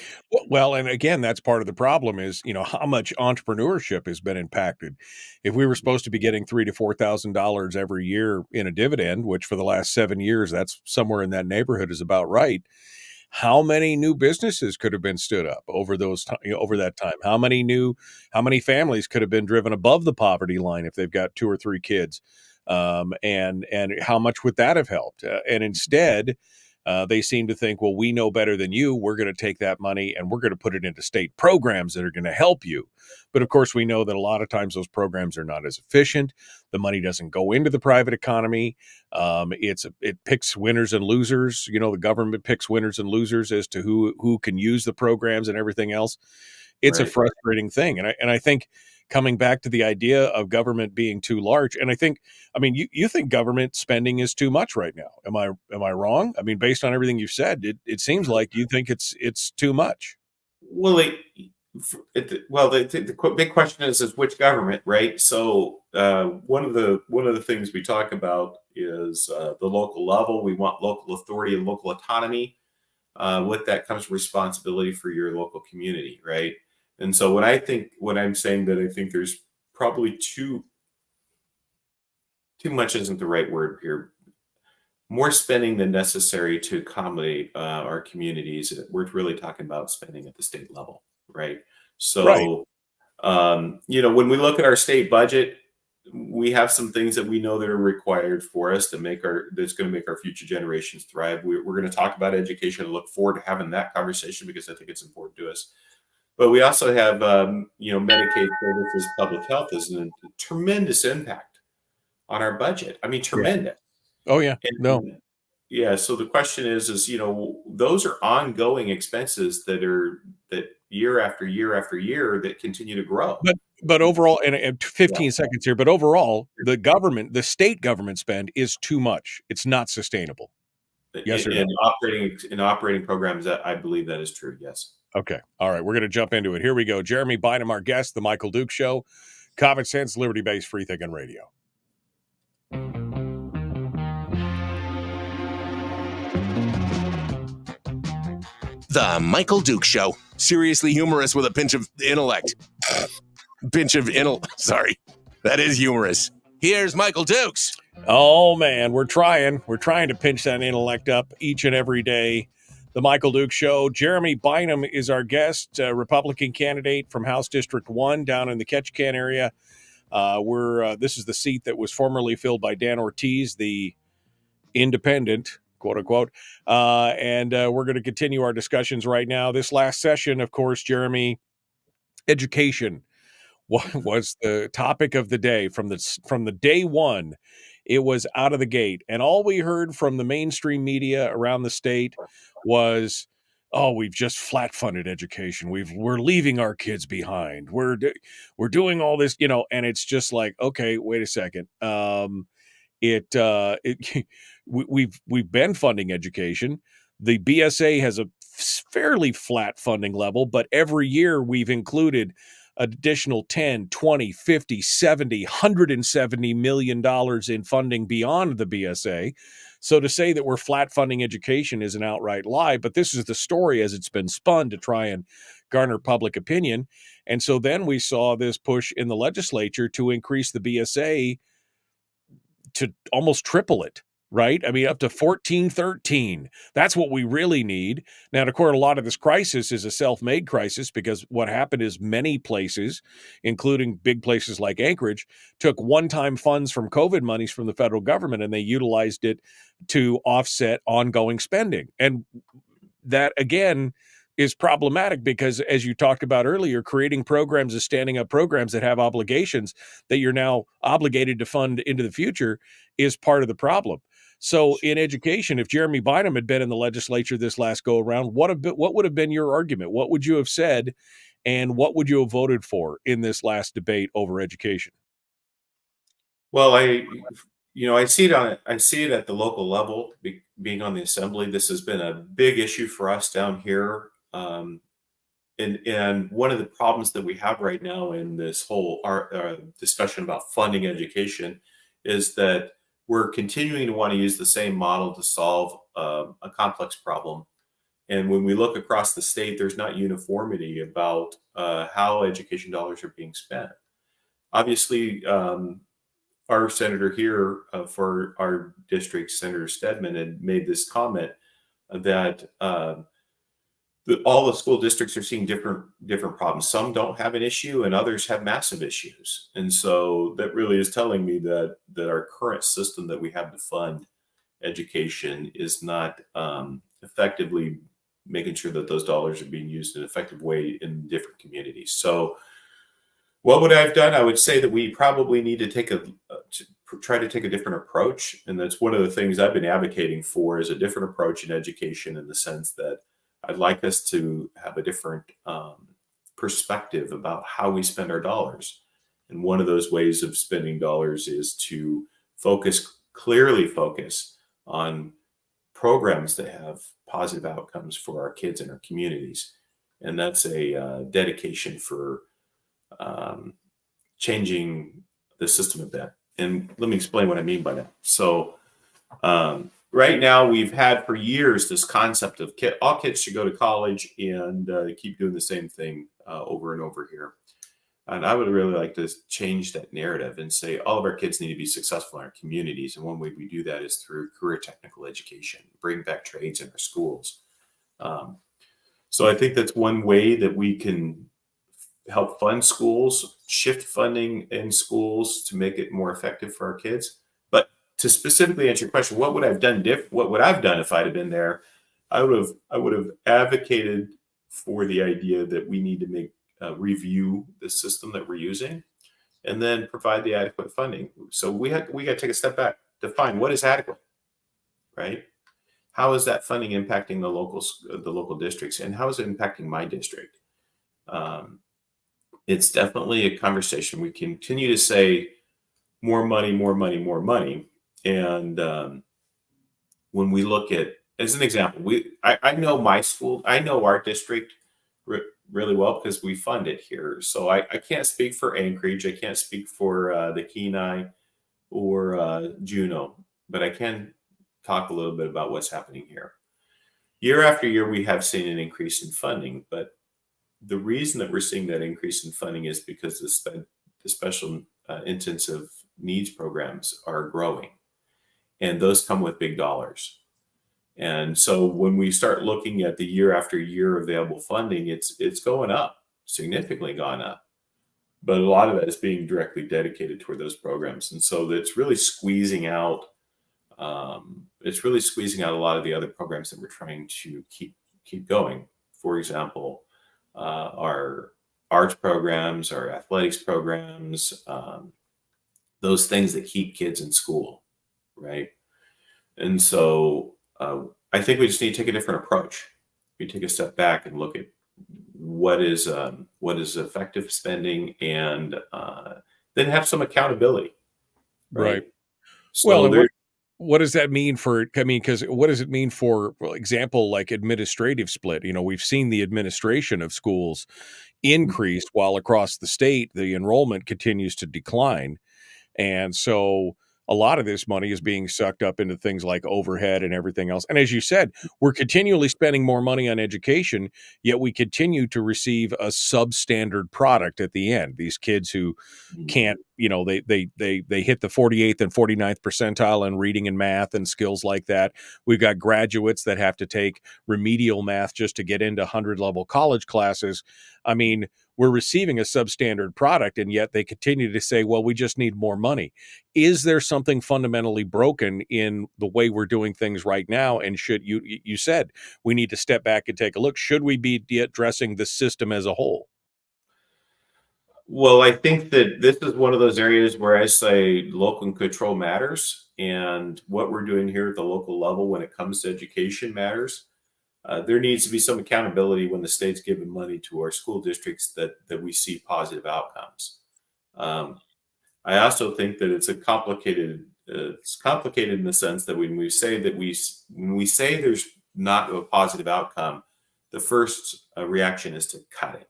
Well, and again, that's part of the problem is, how much entrepreneurship has been impacted. If we were supposed to be getting $3,000 to $4,000 every year in a dividend, which for the last 7 years, that's somewhere in that neighborhood is about right. How many new businesses could have been stood up over that time? How many families could have been driven above the poverty line if they've got 2 or 3 kids? And how much would that have helped? And instead, they seem to think, well, we know better than you. We're going to take that money and we're going to put it into state programs that are going to help you. But of course, we know that a lot of times those programs are not as efficient. The money doesn't go into the private economy. It picks winners and losers. The government picks winners and losers as to who can use the programs and everything else. It's a frustrating thing. And I think coming back to the idea of government being too large, and you think government spending is too much right now. Am I wrong? I mean, based on everything you've said, it seems like you think it's too much. Well, the big question is which government, right? So one of the things we talk about is the local level. We want local authority and local autonomy. With that comes responsibility for your local community, right? And so when I'm saying that I think there's probably too much isn't the right word here. More spending than necessary to accommodate our communities. We're really talking about spending at the state level, right? So, when we look at our state budget, we have some things that we know that are required for us that's going to make our future generations thrive. We're going to talk about education and look forward to having that conversation because I think it's important to us. But we also have, Medicaid services, public health is a tremendous impact on our budget. I mean, tremendous. Yeah. Oh yeah. Yeah. So the question is, those are ongoing expenses that year after year after year that continue to grow. But overall, and 15 seconds here, but overall, the state government spend is too much. It's not sustainable. Yes or no? In operating programs, that I believe that is true. Yes. Okay. All right. We're going to jump into it. Here we go. Jeremy Bynum, our guest, The Michael Duke Show, Common Sense, Liberty-Based, Free Thinking Radio. The Michael Duke Show. Seriously humorous with a pinch of intellect. Sorry. That is humorous. Here's Michael Dukes. Oh, man. We're trying. We're trying to pinch that intellect up each and every day. The Michael Duke Show. Jeremy Bynum is our guest, Republican candidate from House District 1 down in the Ketchikan area. This is the seat that was formerly filled by Dan Ortiz, the independent, quote unquote. And we're going to continue our discussions right now. This last session, of course, Jeremy, education was the topic of the day from the day one. It was out of the gate, and all we heard from the mainstream media around the state was, "Oh, we've just flat funded education. We're leaving our kids behind. We're doing all this, and it's just like, okay, wait a second. We've been funding education. The BSA has a fairly flat funding level, but every year we've included additional 10, 20, 50, 70, $170 million in funding beyond the BSA. So to say that we're flat funding education is an outright lie, but this is the story as it's been spun to try and garner public opinion. And so then we saw this push in the legislature to increase the BSA to almost triple it. Right? I mean, up to 1413. That's what we really need. Now, of course, a lot of this crisis is a self-made crisis because what happened is many places, including big places like Anchorage, took one-time funds from COVID monies from the federal government and they utilized it to offset ongoing spending. And that, again, is problematic because, as you talked about earlier, creating programs is standing up programs that have obligations that you're now obligated to fund into the future is part of the problem. So in education, if Jeremy Bynum had been in the legislature this last go around, what would have been your argument? What would you have said, and what would you have voted for in this last debate over education? Well, I see it at the local level. Being on the assembly, this has been a big issue for us down here. And one of the problems that we have right now in this whole discussion about funding education is that we're continuing to want to use the same model to solve a complex problem. And when we look across the state, there's not uniformity about how education dollars are being spent. Obviously, our senator here for our district, Senator Stedman, had made this comment that all the school districts are seeing different problems. Some don't have an issue and others have massive issues. And so that really is telling me that our current system that we have to fund education is not effectively making sure that those dollars are being used in an effective way in different communities. So what would I have done? I would say that we probably need to try to take a different approach. And that's one of the things I've been advocating for, is a different approach in education, in the sense that I'd like us to have a different perspective about how we spend our dollars. And one of those ways of spending dollars is to clearly focus on programs that have positive outcomes for our kids and our communities. And that's a dedication for changing the system a bit. And let me explain what I mean by that. So right now, we've had for years this concept of all kids should go to college and keep doing the same thing over and over here. And I would really like to change that narrative and say all of our kids need to be successful in our communities. And one way we do that is through career technical education, bring back trades in our schools. So I think that's one way that we can help fund schools, shift funding in schools to make it more effective for our kids. But to specifically answer your question, what would I've done what would I've done if I'd have been there? I would have advocated for the idea that we need to review the system that we're using, and then provide the adequate funding. So we got to take a step back, define what is adequate, right? How is that funding impacting the local districts, and how is it impacting my district? It's definitely a conversation. We continue to say more money, more money, more money. And when we look at as an example, I know my school, I know our district really well because we fund it here. So I can't speak for Anchorage. I can't speak for the Kenai or Juneau, but I can talk a little bit about what's happening here. Year after year, we have seen an increase in funding, but the reason that we're seeing that increase in funding is because the special intensive needs programs are growing, and those come with big dollars. And so when we start looking at the year after year available funding, it's going up, significantly gone up. But a lot of that is being directly dedicated toward those programs. And so that's really squeezing out, it's really squeezing out a lot of the other programs that we're trying to keep going. For example, our arts programs, our athletics programs, those things that keep kids in school, right? And so I think we just need to take a different approach. We take a step back and look at what is effective spending, and then have some accountability. Right. So Well, what does that mean for, I mean, because what does it mean for example, like administrative split? You know, we've seen the administration of schools increased while across the state, the enrollment continues to decline. And so a lot of this money is being sucked up into things like overhead and everything else. And as you said, we're continually spending more money on education, yet we continue to receive a substandard product at the end. These kids who can't, you know, they hit the 48th and 49th percentile in reading and math and skills like that. We've got graduates that have to take remedial math just to get into 100 level college classes. I mean, we're receiving a substandard product, and yet they continue to say, well, we just need more money. Is there something fundamentally broken in the way we're doing things right now? And should you said we need to step back and take a look. Should we be addressing the system as a whole? Well, I think that this is one of those areas where I say local control matters, and what we're doing here at the local level when it comes to education matters. There needs to be some accountability when the state's giving money to our school districts that we see positive outcomes. I also think that it's complicated in the sense that when we say there's not a positive outcome, the first reaction is to cut it.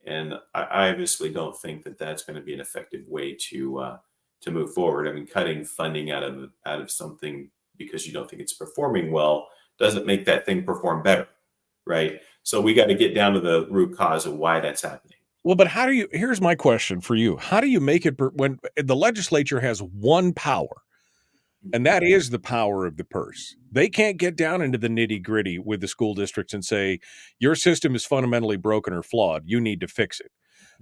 And I obviously don't think that that's going to be an effective way to move forward. I mean, cutting funding out of something because you don't think it's performing well doesn't make that thing perform better, right? So we got to get down to the root cause of why that's happening. Well, but here's my question for you. How do you make it when the legislature has one power, and that is the power of the purse? They can't get down into the nitty gritty with the school districts and say, your system is fundamentally broken or flawed. You need to fix it.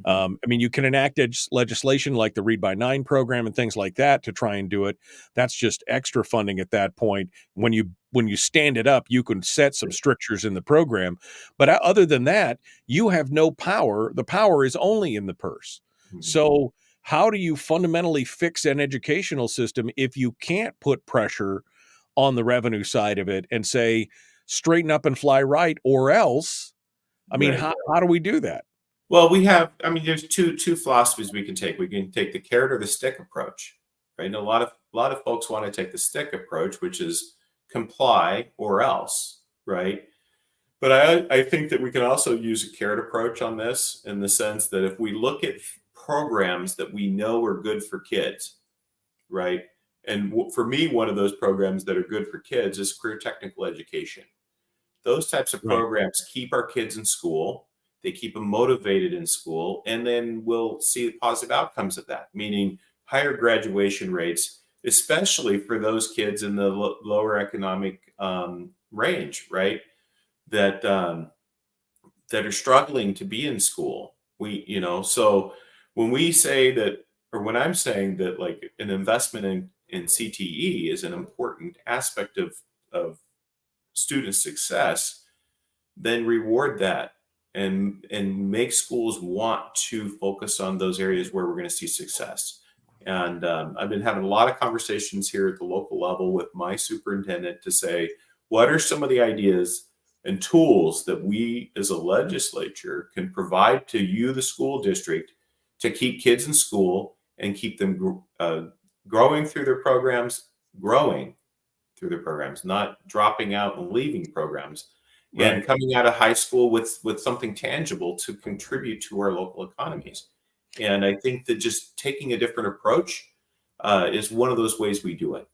I mean, you can enact legislation like the Read by 9 program and things like that to try and do it. That's just extra funding at that point. When you stand it up, you can set some strictures in the program. But other than that, you have no power. The power is only in the purse. So how do you fundamentally fix an educational system if you can't put pressure on the revenue side of it and say, straighten up and fly right, or else? I mean, Right. how do we do that? Well, there's two philosophies we can take. We can take the carrot or the stick approach, right? And a lot of folks want to take the stick approach, which is comply or else, right? But I think that we can also use a carrot approach on this, in the sense that if we look at programs that we know are good for kids, right? And for me, one of those programs that are good for kids is career technical education. Those types of programs keep our kids in school. They keep them motivated in school, and then we'll see positive outcomes of that, meaning higher graduation rates, especially for those kids in the lower economic range, right? That are struggling to be in school. So when we say that, or when I'm saying that, like, an investment in CTE is an important aspect of student success, then reward that. And make schools want to focus on those areas where we're going to see success. And I've been having a lot of conversations here at the local level with my superintendent to say, what are some of the ideas and tools that we as a legislature can provide to you, the school district, to keep kids in school and keep them growing through their programs, growing, through their programs, not dropping out and leaving programs, Right. and coming out of high school with something tangible to contribute to our local economies. And I think that just taking a different approach is one of those ways we do it.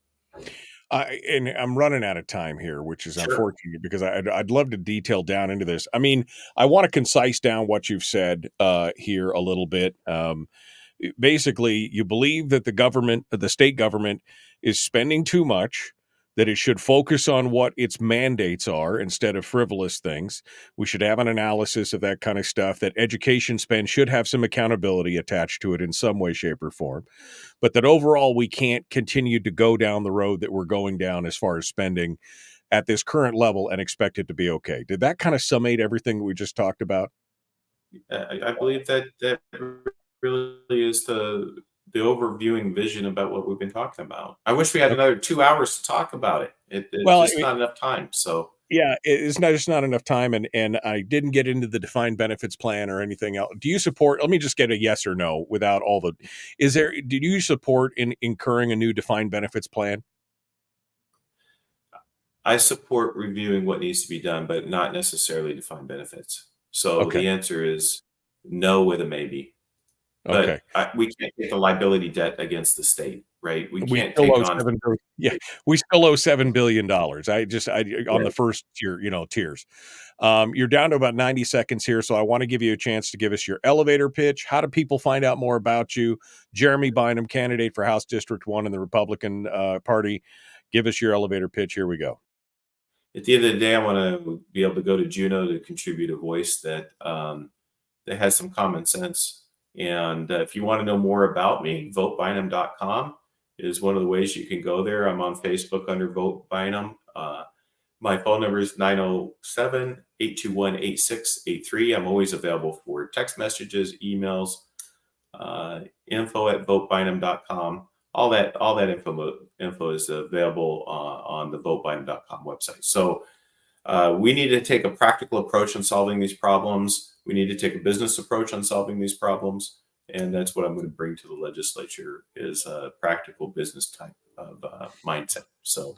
And I'm running out of time here, which is Sure. unfortunate because I'd love to detail down into this. I mean, I want to concise down what you've said here a little bit. Basically, you believe that the state government is spending too much, that it should focus on what its mandates are instead of frivolous things. We should have an analysis of that kind of stuff, that education spend should have some accountability attached to it in some way, shape, or form. But that overall, we can't continue to go down the road that we're going down as far as spending at this current level and expect it to be okay. Did that kind of summate everything we just talked about? I believe that really is the overviewing vision about what we've been talking about. I wish we had another 2 hours to talk about it. It's just not enough time. So yeah, it's not enough time, and I didn't get into the defined benefits plan or anything else. Do you support? Let me just get a yes or no without all the. Do you support in incurring a new defined benefits plan? I support reviewing what needs to be done, but not necessarily defined benefits. So Okay. the answer is no with a maybe. Okay. But we can't take the liability debt against the state, right? We We can't still take owe on. $7 billion. Yeah, we still owe $7 billion. On the first tier, tiers. You're down to about 90 seconds here, so I want to give you a chance to give us your elevator pitch. How do people find out more about you? Jeremy Bynum, candidate for House District 1 in the Republican Party. Give us your elevator pitch. Here we go. At the end of the day, I want to be able to go to Juneau to contribute a voice that has some common sense. And if you want to know more about me, votebynum.com is one of the ways you can go there. I'm on Facebook under Vote Bynum. My phone number is 907-821-8683. I'm always available for text messages, emails, info@votebynum.com. All that info is available on the votebynum.com website. So we need to take a practical approach on solving these problems. We need to take a business approach on solving these problems. And that's what I'm going to bring to the legislature, is a practical business type of mindset. So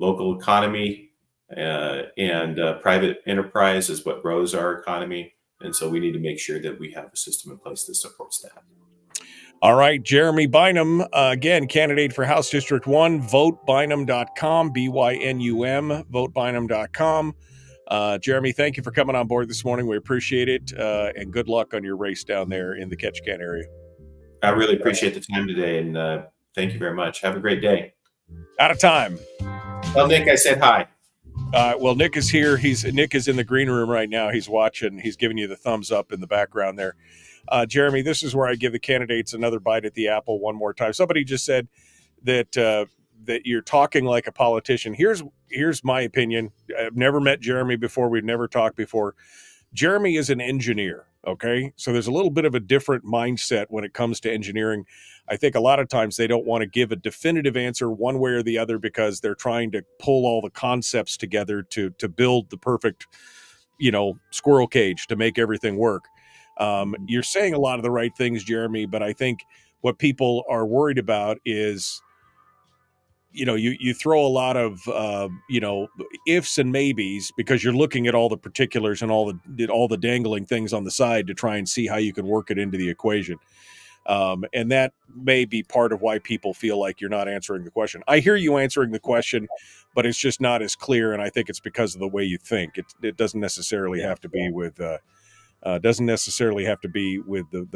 local economy and private enterprise is what grows our economy. And so we need to make sure that we have a system in place that supports that. All right, Jeremy Bynum, again, candidate for House District 1, votebynum.com, BYNUM, votebynum.com. Jeremy, thank you for coming on board this morning. We appreciate it, and good luck on your race down there in the Ketchikan area. I really appreciate the time today, and thank you very much. Have a great day. Out of time. Well, Nick, I said hi. Well, Nick is here. Nick is in the green room right now. He's watching. He's giving you the thumbs up in the background there. Jeremy, this is where I give the candidates another bite at the apple one more time. Somebody just said that that you're talking like a politician. Here's my opinion. I've never met Jeremy before. We've never talked before. Jeremy is an engineer, okay? So there's a little bit of a different mindset when it comes to engineering. I think a lot of times they don't want to give a definitive answer one way or the other because they're trying to pull all the concepts together to build the perfect, squirrel cage to make everything work. You're saying a lot of the right things, Jeremy, but I think what people are worried about is, you throw a lot of, ifs and maybes because you're looking at all the particulars and all the dangling things on the side to try and see how you can work it into the equation. And that may be part of why people feel like you're not answering the question. I hear you answering the question, but it's just not as clear. And I think it's because of the way you think. It doesn't necessarily have to be with, the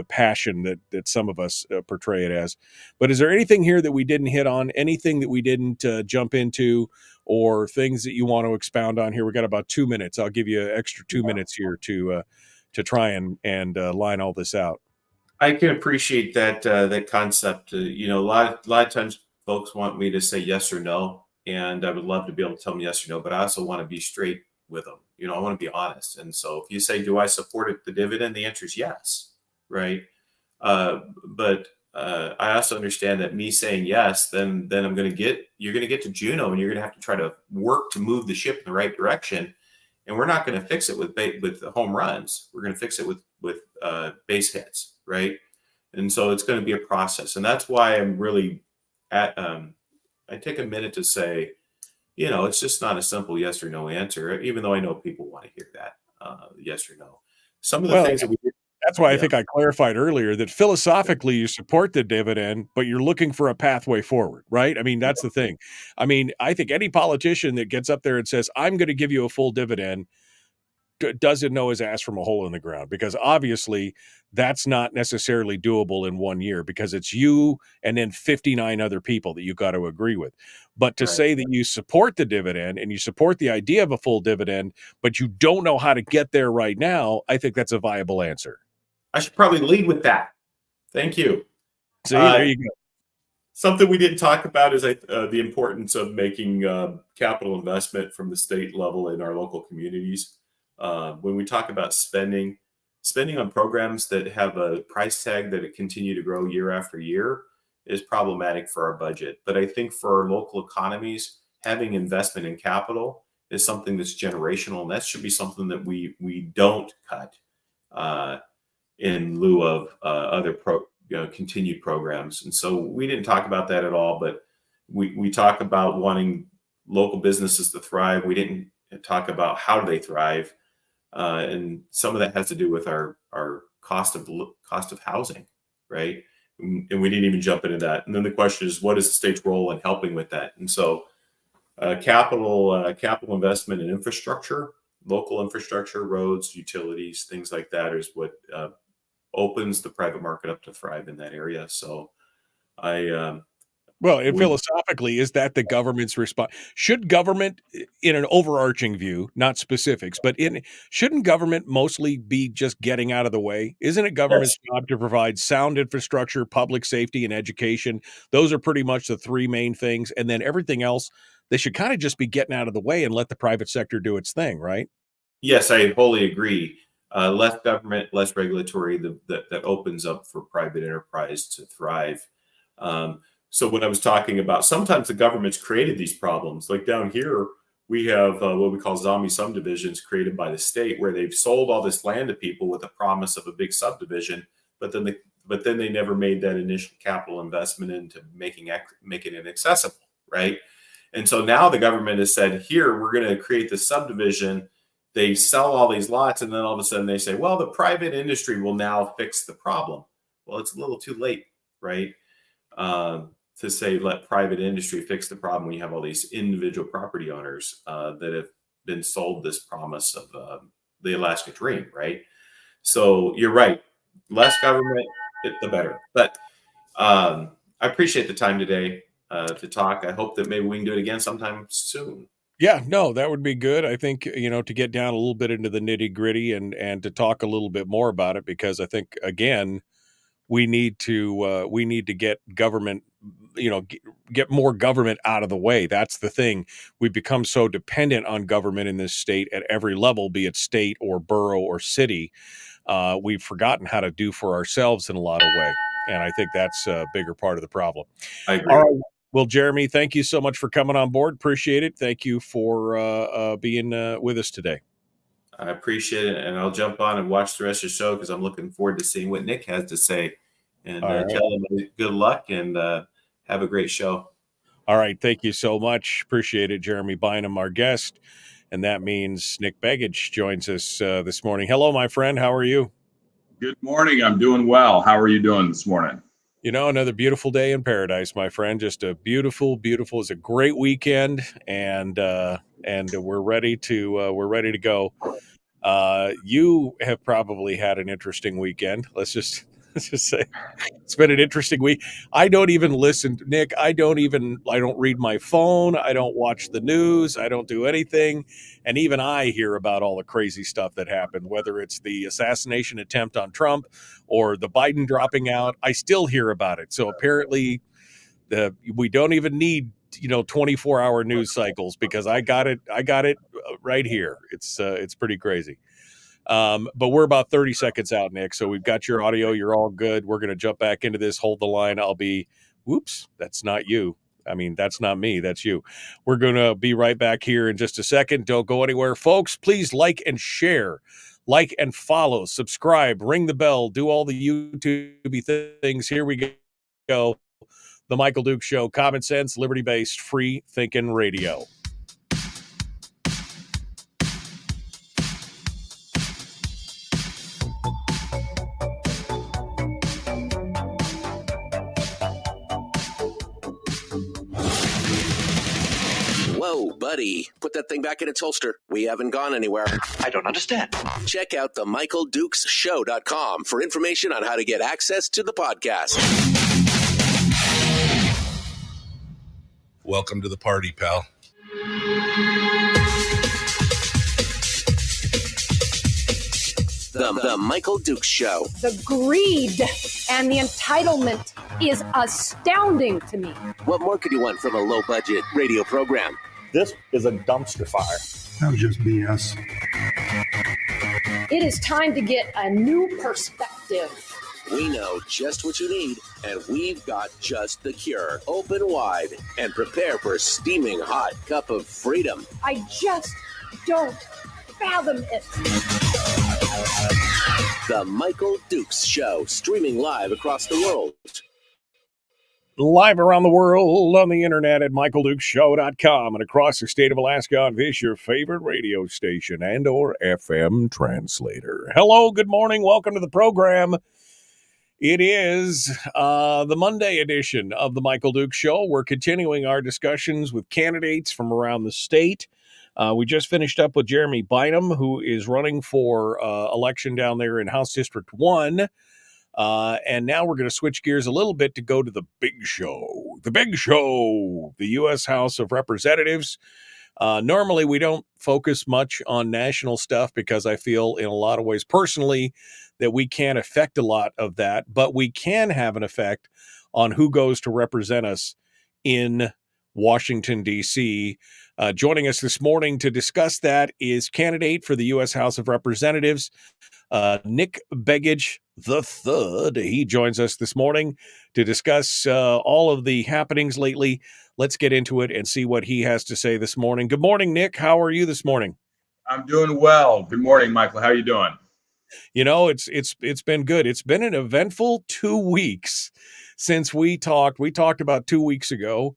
passion that some of us portray it as. But is there anything here that we didn't hit on, anything that we didn't jump into, or things that you want to expound on here? We got about 2 minutes. I'll give you an extra 2 minutes here to try and line all this out. I can appreciate that concept. A lot of times folks want me to say yes or no, and I would love to be able to tell them yes or no, but I also want to be straight with them. I want to be honest. And so if you say, do I support the dividend? The answer is yes. Right. But I also understand that me saying yes, then you're going to get to Juneau and you're going to have to try to work to move the ship in the right direction. And we're not going to fix it with home runs. We're going to fix it with base hits. Right. And so it's going to be a process. And that's why I'm really I take a minute to say, it's just not a simple yes or no answer, even though I know people want to hear that yes or no. Some of the Well, things that we did, that's why I yeah, think I clarified earlier that philosophically you support the dividend, but you're looking for a pathway forward, right? I mean, that's the thing. I mean, I think any politician that gets up there and says, I'm going to give you a full dividend doesn't know his ass from a hole in the ground, because obviously that's not necessarily doable in 1 year, because it's you and then 59 other people that you got to agree with. But to right. say that you support the dividend and you support the idea of a full dividend, but you don't know how to get there right now, I think that's a viable answer. I should probably lead with that. Thank you. See, there you go. Something we didn't talk about is the importance of making capital investment from the state level in our local communities. When we talk about spending on programs that have a price tag that continue to grow year after year is problematic for our budget. But I think for our local economies, having investment in capital is something that's generational, and that should be something that we don't cut in lieu of other continued programs. And so we didn't talk about that at all, but we talk about wanting local businesses to thrive. We didn't talk about how do they thrive. And some of that has to do with our cost of housing, right? And we didn't even jump into that. And then the question is, what is the state's role in helping with that? And so capital investment in infrastructure, local infrastructure, roads, utilities, things like that is what opens the private market up to thrive in that area. So Well, and philosophically, is that the government's response? Should government, in an overarching view, not specifics, but shouldn't government mostly be just getting out of the way? Isn't it government's job to provide sound infrastructure, public safety, and education? Those are pretty much the three main things. And then everything else, they should kind of just be getting out of the way and let the private sector do its thing, right? Yes, I wholly agree. Less government, less regulatory, that opens up for private enterprise to thrive. So when I was talking about, sometimes the government's created these problems. Like down here, we have what we call zombie subdivisions created by the state, where they've sold all this land to people with a promise of a big subdivision, but then they never made that initial capital investment into making it accessible, right? And so now the government has said, here, we're going to create this subdivision. They sell all these lots, and then all of a sudden they say, well, the private industry will now fix the problem. Well, it's a little too late, right? To say let private industry fix the problem when you have all these individual property owners that have been sold this promise of the Alaska dream, right? So you're right. Less government, the better. But I appreciate the time today to talk. I hope that maybe we can do it again sometime soon. Yeah, no, that would be good. I think, to get down a little bit into the nitty gritty and to talk a little bit more about it, because I think, again, we need to get government, get more government out of the way. That's the thing. We've become so dependent on government in this state at every level, be it state or borough or city. We've forgotten how to do for ourselves in a lot of ways. And I think that's a bigger part of the problem. I agree. All right. Well, Jeremy, thank you so much for coming on board. Appreciate it. Thank you for being with us today. I appreciate it. And I'll jump on and watch the rest of the show, because I'm looking forward to seeing what Nick has to say. And tell him good luck and have a great show. All right. Thank you so much. Appreciate it. Jeremy Bynum, our guest. And that means Nick Begich joins us this morning. Hello, my friend. How are you? Good morning. I'm doing well. How are you doing this morning? Another beautiful day in paradise, my friend. Just a beautiful. It's a great weekend, and we're ready to go. You have probably had an interesting weekend. Let's just say it's been an interesting week. I don't even listen, Nick. I don't read my phone. I don't watch the news. I don't do anything. And even I hear about all the crazy stuff that happened, whether it's the assassination attempt on Trump or the Biden dropping out. I still hear about it. So apparently we don't even need 24-hour news cycles, because I got it right here. It's pretty crazy. But we're about 30 seconds out, Nick. So we've got your audio. You're all good. We're going to jump back into this. Hold the line. Whoops, that's not you. I mean, that's not me. That's you. We're going to be right back here in just a second. Don't go anywhere, folks. Please like and share, like and follow, subscribe, ring the bell, do all the YouTube things. Here we go. The Michael Duke Show, common sense, liberty-based, free thinking radio. Whoa, buddy. Put that thing back in its holster. We haven't gone anywhere. I don't understand. Check out the MichaelDukesShow.com for information on how to get access to the podcast. Welcome to the party, pal. The Michael Dukes Show. The greed and the entitlement is astounding to me. What more could you want from a low-budget radio program? This is a dumpster fire. That was just BS. It is time to get a new perspective. We know just what you need, and we've got just the cure. Open wide and prepare for a steaming hot cup of freedom. I just don't fathom it. The Michael Dukes Show, streaming live across the world. Live around the world on the internet at MichaelDukesShow.com and across the state of Alaska on this, your favorite radio station and or FM translator. Hello, good morning, welcome to the program. It is the Monday edition of the Michael Dukes Show. We're continuing our discussions with candidates from around the state. We just finished up with Jeremy Bynum, who is running for election down there in House District 1. And now we're going to switch gears a little bit to go to the big show. The big show, the U.S. House of Representatives. Normally, we don't focus much on national stuff because I feel in a lot of ways personally that we can't affect a lot of that, but we can have an effect on who goes to represent us in Washington, D.C. Joining us this morning to discuss that is candidate for the U.S. House of Representatives, Nick Begich III. He joins us this morning to discuss all of the happenings lately. Let's get into it and see what he has to say this morning. Good morning, Nick. How are you this morning? I'm doing well. Good morning, Michael. How are you doing? You know, it's been good. It's been an eventful 2 weeks since we talked. We talked about 2 weeks ago,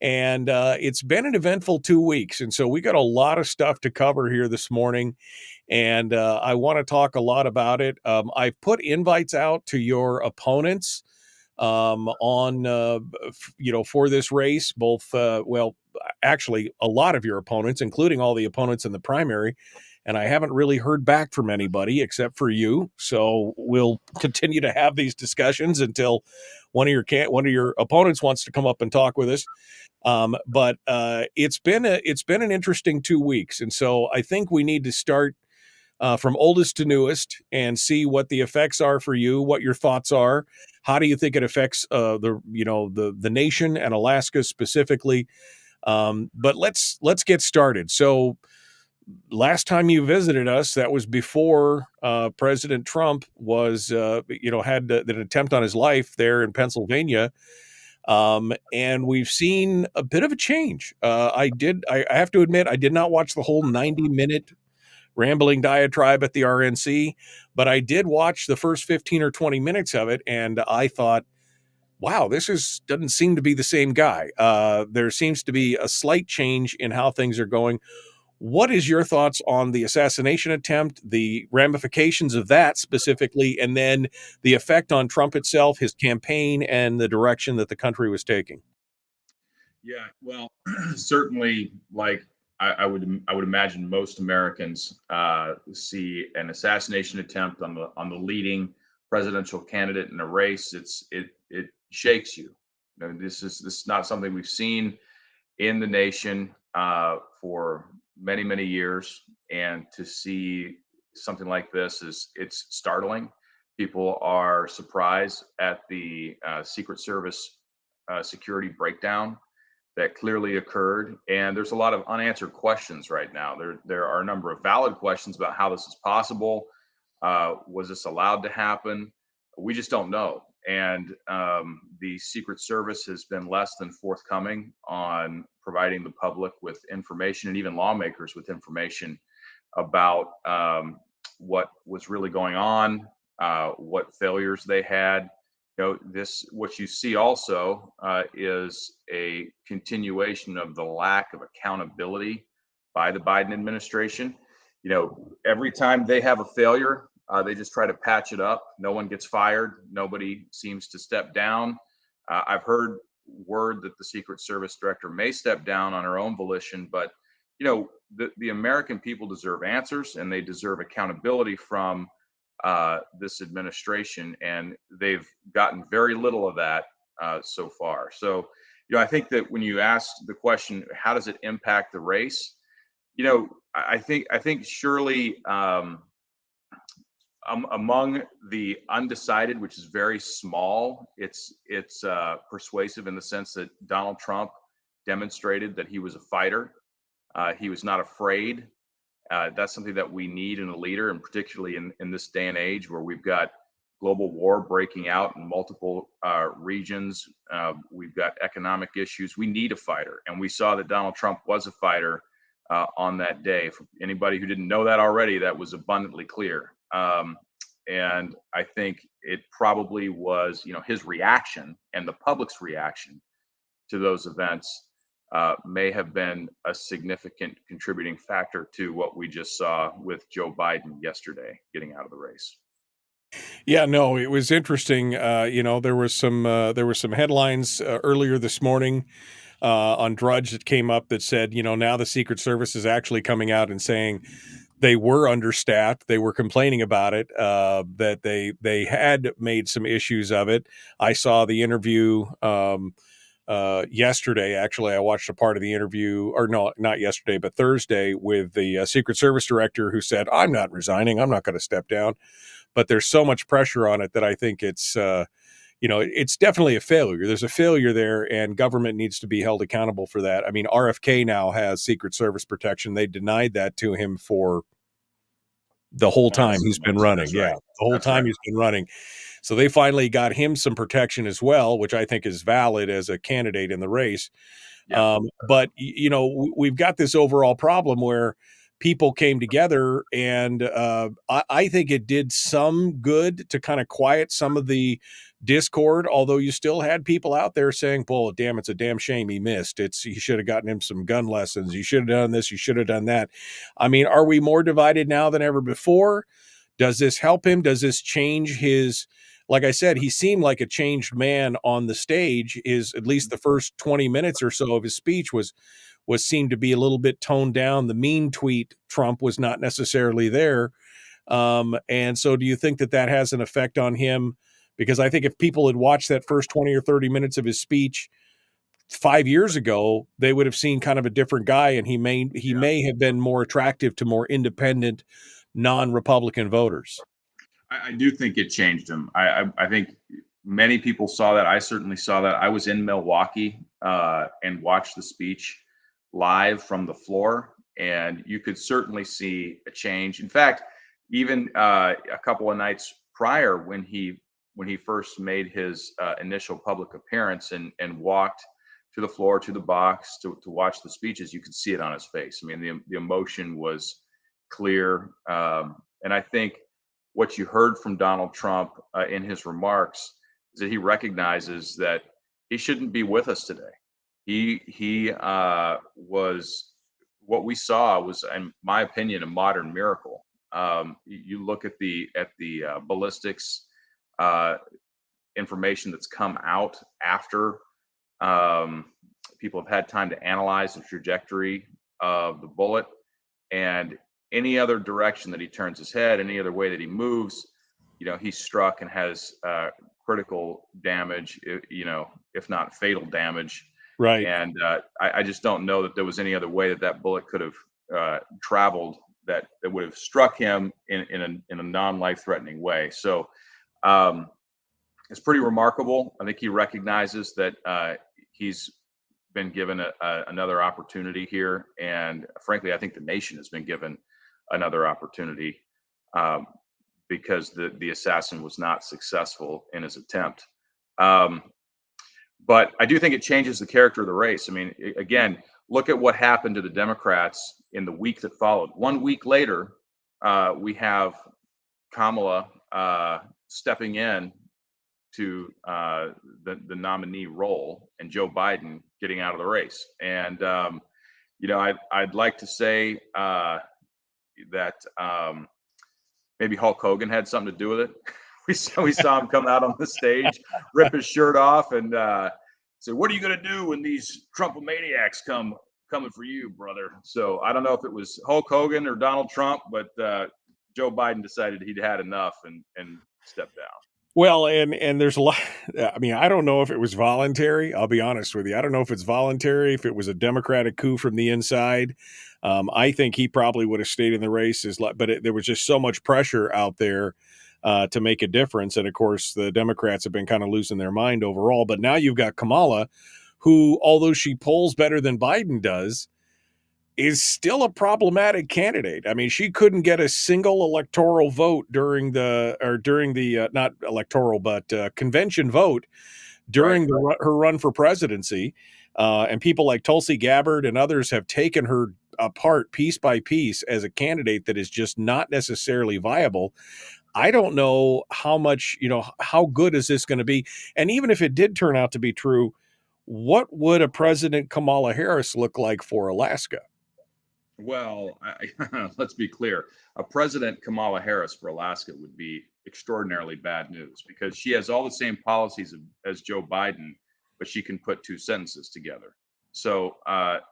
and it's been an eventful 2 weeks. And so we got a lot of stuff to cover here this morning, and I want to talk a lot about it. I've put invites out to your opponents for this race, both, actually a lot of your opponents, including all the opponents in the primary. And I haven't really heard back from anybody except for you. So we'll continue to have these discussions until one of your opponents wants to come up and talk with us. But it's been an interesting 2 weeks. And so I think we need to start from oldest to newest and see what the effects are for you, what your thoughts are. How do you think it affects the nation and Alaska specifically? But let's get started. So last time you visited us, that was before President Trump was had an attempt on his life there in Pennsylvania. And we've seen a bit of a change. I have to admit, I did not watch the whole 90-minute rambling diatribe at the RNC, but I did watch the first 15 or 20 minutes of it, and I thought, wow, doesn't seem to be the same guy. There seems to be a slight change in how things are going. What is your thoughts on the assassination attempt, the ramifications of that specifically, and then the effect on Trump itself, his campaign, and the direction that the country was taking? Yeah, well, certainly, like I would imagine most Americans see an assassination attempt on the leading presidential candidate in a race. It shakes you. This is not something we've seen in the nation for many years, and to see something like this it's startling. People are surprised at the Secret Service security breakdown that clearly occurred, and there's a lot of unanswered questions right now. There are a number of valid questions about how this is possible. Was this allowed to happen? We just don't know. And the Secret Service has been less than forthcoming on providing the public with information, and even lawmakers with information about what was really going on, what failures they had. What you see also is a continuation of the lack of accountability by the Biden administration. Every time they have a failure, they just try to patch it up. No one gets fired. Nobody seems to step down. I've heard word that the Secret Service director may step down on her own volition, but the American people deserve answers, and they deserve accountability from this administration, and they've gotten very little of that so far. So, I think that when you ask the question, how does it impact the race? I think surely among the undecided, which is very small, it's persuasive in the sense that Donald Trump demonstrated that he was a fighter. He was not afraid. That's something that we need in a leader, and particularly in this day and age where we've got global war breaking out in multiple regions. We've got economic issues. We need a fighter, and we saw that Donald Trump was a fighter on that day. For anybody who didn't know that already, that was abundantly clear. And I think it probably was, his reaction and the public's reaction to those events may have been a significant contributing factor to what we just saw with Joe Biden yesterday getting out of the race. Yeah, no, it was interesting. There were some headlines earlier this morning on Drudge that came up that said, now the Secret Service is actually coming out and saying they were understaffed. They were complaining about it, that they had made some issues of it. I saw the interview yesterday. Actually, I watched a part of the interview, or no, not yesterday, but Thursday, with the Secret Service director, who said, I'm not resigning. I'm not going to step down. But there's so much pressure on it that I think it's definitely a failure. There's a failure there, and government needs to be held accountable for that. I mean, RFK now has Secret Service protection. They denied that to him for the whole time he's been running. Yeah, the whole time he's been running. So they finally got him some protection as well, which I think is valid as a candidate in the race. Yeah. But, we've got this overall problem where people came together, and I think it did some good to kind of quiet some of the discord, although you still had people out there saying, well, damn, it's a damn shame he missed. He should have gotten him some gun lessons. You should have done this. You should have done that. I mean, are we more divided now than ever before? Does this help him? Does this change his, like I said, he seemed like a changed man on the stage. At least the first 20 minutes or so of his speech was seemed to be a little bit toned down. The mean tweet Trump was not necessarily there. And so do you think that has an effect on him? Because I think if people had watched that first 20 or 30 minutes of his speech 5 years ago, they would have seen kind of a different guy, and he may have been more attractive to more independent, non-Republican voters. I do think it changed him. I think many people saw that. I certainly saw that. I was in Milwaukee and watched the speech live from the floor, and you could certainly see a change. In fact, even a couple of nights prior, when he first made his initial public appearance and walked to the floor, to the box to watch the speeches, you could see it on his face. I mean, the emotion was clear. And I think what you heard from Donald Trump in his remarks is that he recognizes that he shouldn't be with us today. He was, what we saw was, in my opinion, a modern miracle. You look at the ballistics information that's come out after people have had time to analyze the trajectory of the bullet, and any other direction that he turns his head, any other way that he moves, he's struck and has critical damage, if not fatal damage. Right. And I just don't know that there was any other way that bullet could have traveled that would have struck him in a non-life-threatening way. So it's pretty remarkable. I think he recognizes that he's been given another opportunity here, and frankly, I think the nation has been given another opportunity because the assassin was not successful in his attempt. But I do think it changes the character of the race. I mean, again, look at what happened to the Democrats in the week that followed. 1 week later, we have Kamala stepping in to the nominee role, and Joe Biden getting out of the race. And I'd like to say that maybe Hulk Hogan had something to do with it. We saw him come out on the stage, rip his shirt off, and said, "What are you going to do when these Trumpomaniacs coming for you, brother?" So I don't know if it was Hulk Hogan or Donald Trump, but Joe Biden decided he'd had enough and stepped down. Well, and there's a lot. I mean, I don't know if it was voluntary. I'll be honest with you. I don't know if it's voluntary, if it was a Democratic coup from the inside. I think he probably would have stayed in the race, but there was just so much pressure out there to make a difference. And of course, the Democrats have been kind of losing their mind overall. But now you've got Kamala, who, although she polls better than Biden does, is still a problematic candidate. I mean, she couldn't get a single electoral vote during the not electoral, but convention vote during her run for presidency. And people like Tulsi Gabbard and others have taken her apart piece by piece as a candidate that is just not necessarily viable. I don't know how much, how good is this going to be? And even if it did turn out to be true, what would a President Kamala Harris look like for Alaska? Well, let's be clear. A President Kamala Harris for Alaska would be extraordinarily bad news because she has all the same policies as Joe Biden, but she can put two sentences together. So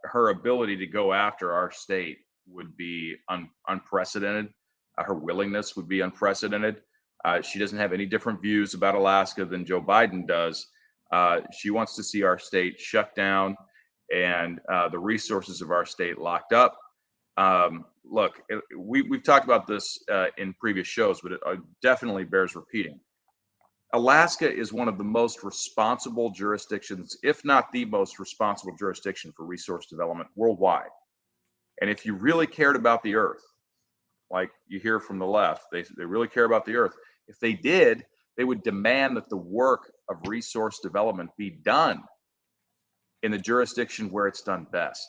her ability to go after our state would be unprecedented. Her willingness would be unprecedented. She doesn't have any different views about Alaska than Joe Biden does. She wants to see our state shut down and the resources of our state locked up. Look, we've talked about this in previous shows, but it definitely bears repeating. Alaska is one of the most responsible jurisdictions, if not the most responsible jurisdiction for resource development worldwide. And if you really cared about the earth, like you hear from the left, they really care about the earth. If they did, they would demand that the work of resource development be done in the jurisdiction where it's done best.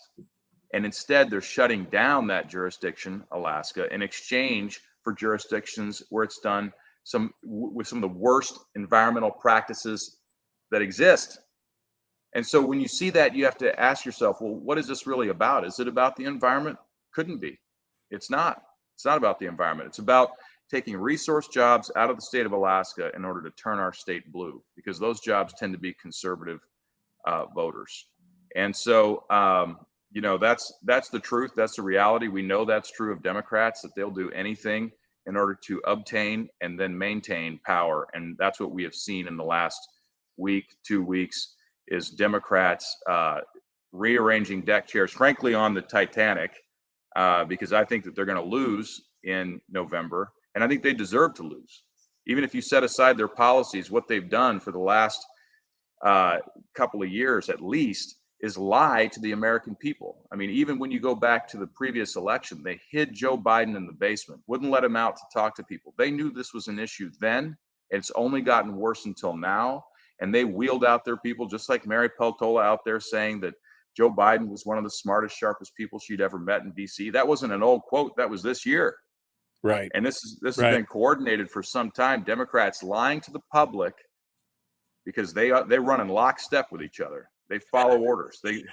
And instead, they're shutting down that jurisdiction, Alaska, in exchange for jurisdictions where it's done with some of the worst environmental practices that exist. And so when you see that, you have to ask yourself, well, what is this really about? Is it about the environment? Couldn't be. It's not. It's not about the environment. It's about taking resource jobs out of the state of Alaska in order to turn our state blue, because those jobs tend to be conservative voters. And so, that's the truth. That's the reality. We know that's true of Democrats, that they'll do anything in order to obtain and then maintain power. And that's what we have seen in the last week, 2 weeks, is Democrats rearranging deck chairs, frankly, on the Titanic, because I think that they're going to lose in November. And I think they deserve to lose. Even if you set aside their policies, what they've done for the last couple of years at least is lie to the American people. I mean, even when you go back to the previous election, they hid Joe Biden in the basement, wouldn't let him out to talk to people. They knew this was an issue then. It's only gotten worse until now. And they wheeled out their people, just like Mary Peltola out there saying that Joe Biden was one of the smartest, sharpest people she'd ever met in DC. That wasn't an old quote. That was this year. Right. And this has been coordinated for some time. Democrats lying to the public because they run in lockstep with each other. They follow orders. They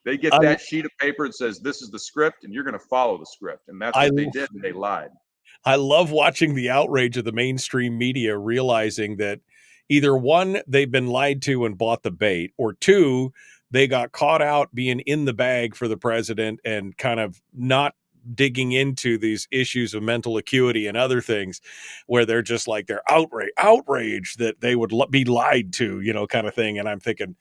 get that sheet of paper that says this is the script and you're going to follow the script. And that's what they did, and they lied. I love watching the outrage of the mainstream media, realizing that either one, they've been lied to and bought the bait, or two, they got caught out being in the bag for the president and kind of not digging into these issues of mental acuity and other things, where they're just like, they're outraged that they would be lied to, kind of thing. And I'm thinking,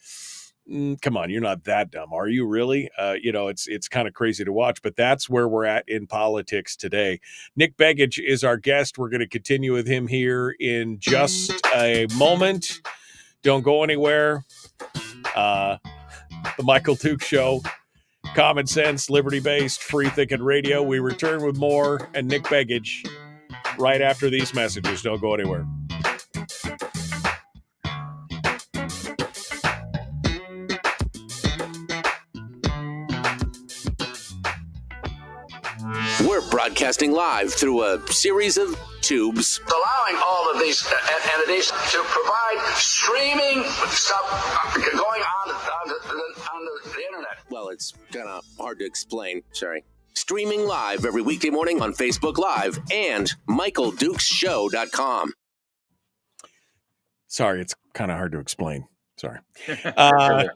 come on, you're not that dumb, are you really? It's kind of crazy to watch, but that's where we're at in politics today. Nick Begich is our guest. We're going to continue with him here in just a moment. Don't go anywhere. The Michael Duke Show. Common sense, liberty-based, free-thinking radio. We return with more and Nick Begich right after these messages. Don't go anywhere. We're broadcasting live through a series of tubes, allowing all of these entities to provide streaming stuff going on the internet. Well, it's kind of hard to explain. Sorry. Streaming live every weekday morning on Facebook Live and MichaelDukesShow.com. Sorry, it's kind of hard to explain. Sorry. A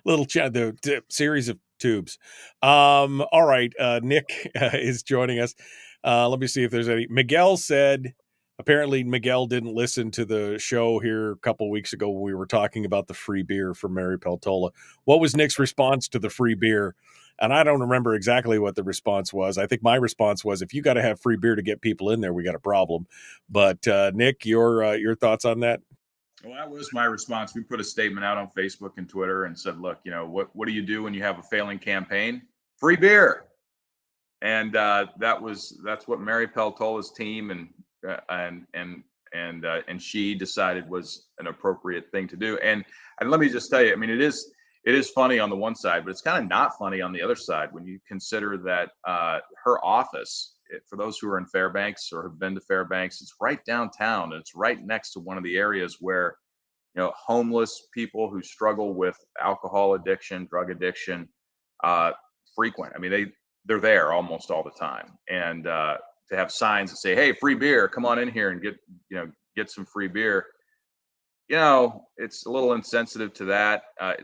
little challenging. The series of tubes. All right. Nick is joining us. Let me see if there's any. Miguel said, apparently Miguel didn't listen to the show here a couple weeks ago when we were talking about the free beer for Mary Peltola. What was Nick's response to the free beer? And I don't remember exactly what the response was. I think my response was, if you got to have free beer to get people in there, we got a problem. But Nick, your thoughts on that? Well, that was my response. We put a statement out on Facebook and Twitter and said, look, what do you do when you have a failing campaign? Free beer. And that's what Mary Peltola's team and she decided was an appropriate thing to do. And let me just tell you, I mean, it is funny on the one side, but it's kind of not funny on the other side when you consider that her office, for those who are in Fairbanks or have been to Fairbanks, it's right downtown. And it's right next to one of the areas where, homeless people who struggle with alcohol addiction, drug addiction, frequent. I mean, they're there almost all the time. And to have signs that say, "Hey, free beer, come on in here and get some free beer." It's a little insensitive to that.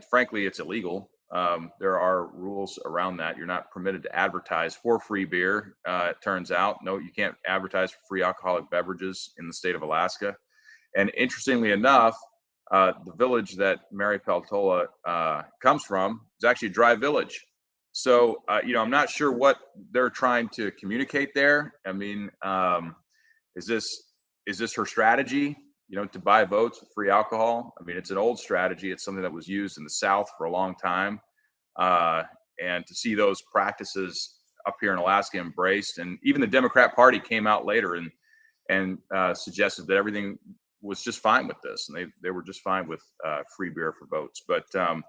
Frankly, it's illegal. There are rules around that. You're not permitted to advertise for free beer. It turns out, no, you can't advertise for free alcoholic beverages in the state of Alaska. And interestingly enough, the village that Mary Peltola comes from is actually a dry village. So, I'm not sure what they're trying to communicate there. I mean, is this her strategy? To buy votes with free alcohol. I mean, it's an old strategy. It's something that was used in the South for a long time. And to see those practices up here in Alaska embraced, and even the Democrat Party came out later and suggested that everything was just fine with this. And they were just fine with free beer for votes. But I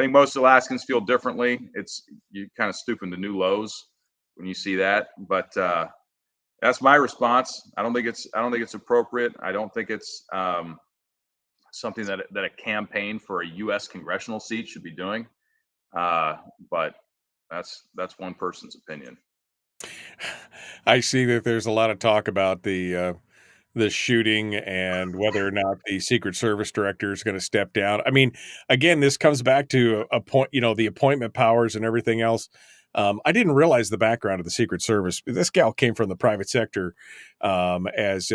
think most Alaskans feel differently. You kind of stooping to new lows when you see that. But that's my response. I don't think it's appropriate. I don't think it's something that a campaign for a U.S. congressional seat should be doing. But that's one person's opinion. I see that there's a lot of talk about the shooting and whether or not the Secret Service director is going to step down. I mean, again, this comes back to a point, the appointment powers and everything else. I didn't realize the background of the Secret Service. This gal came from the private sector as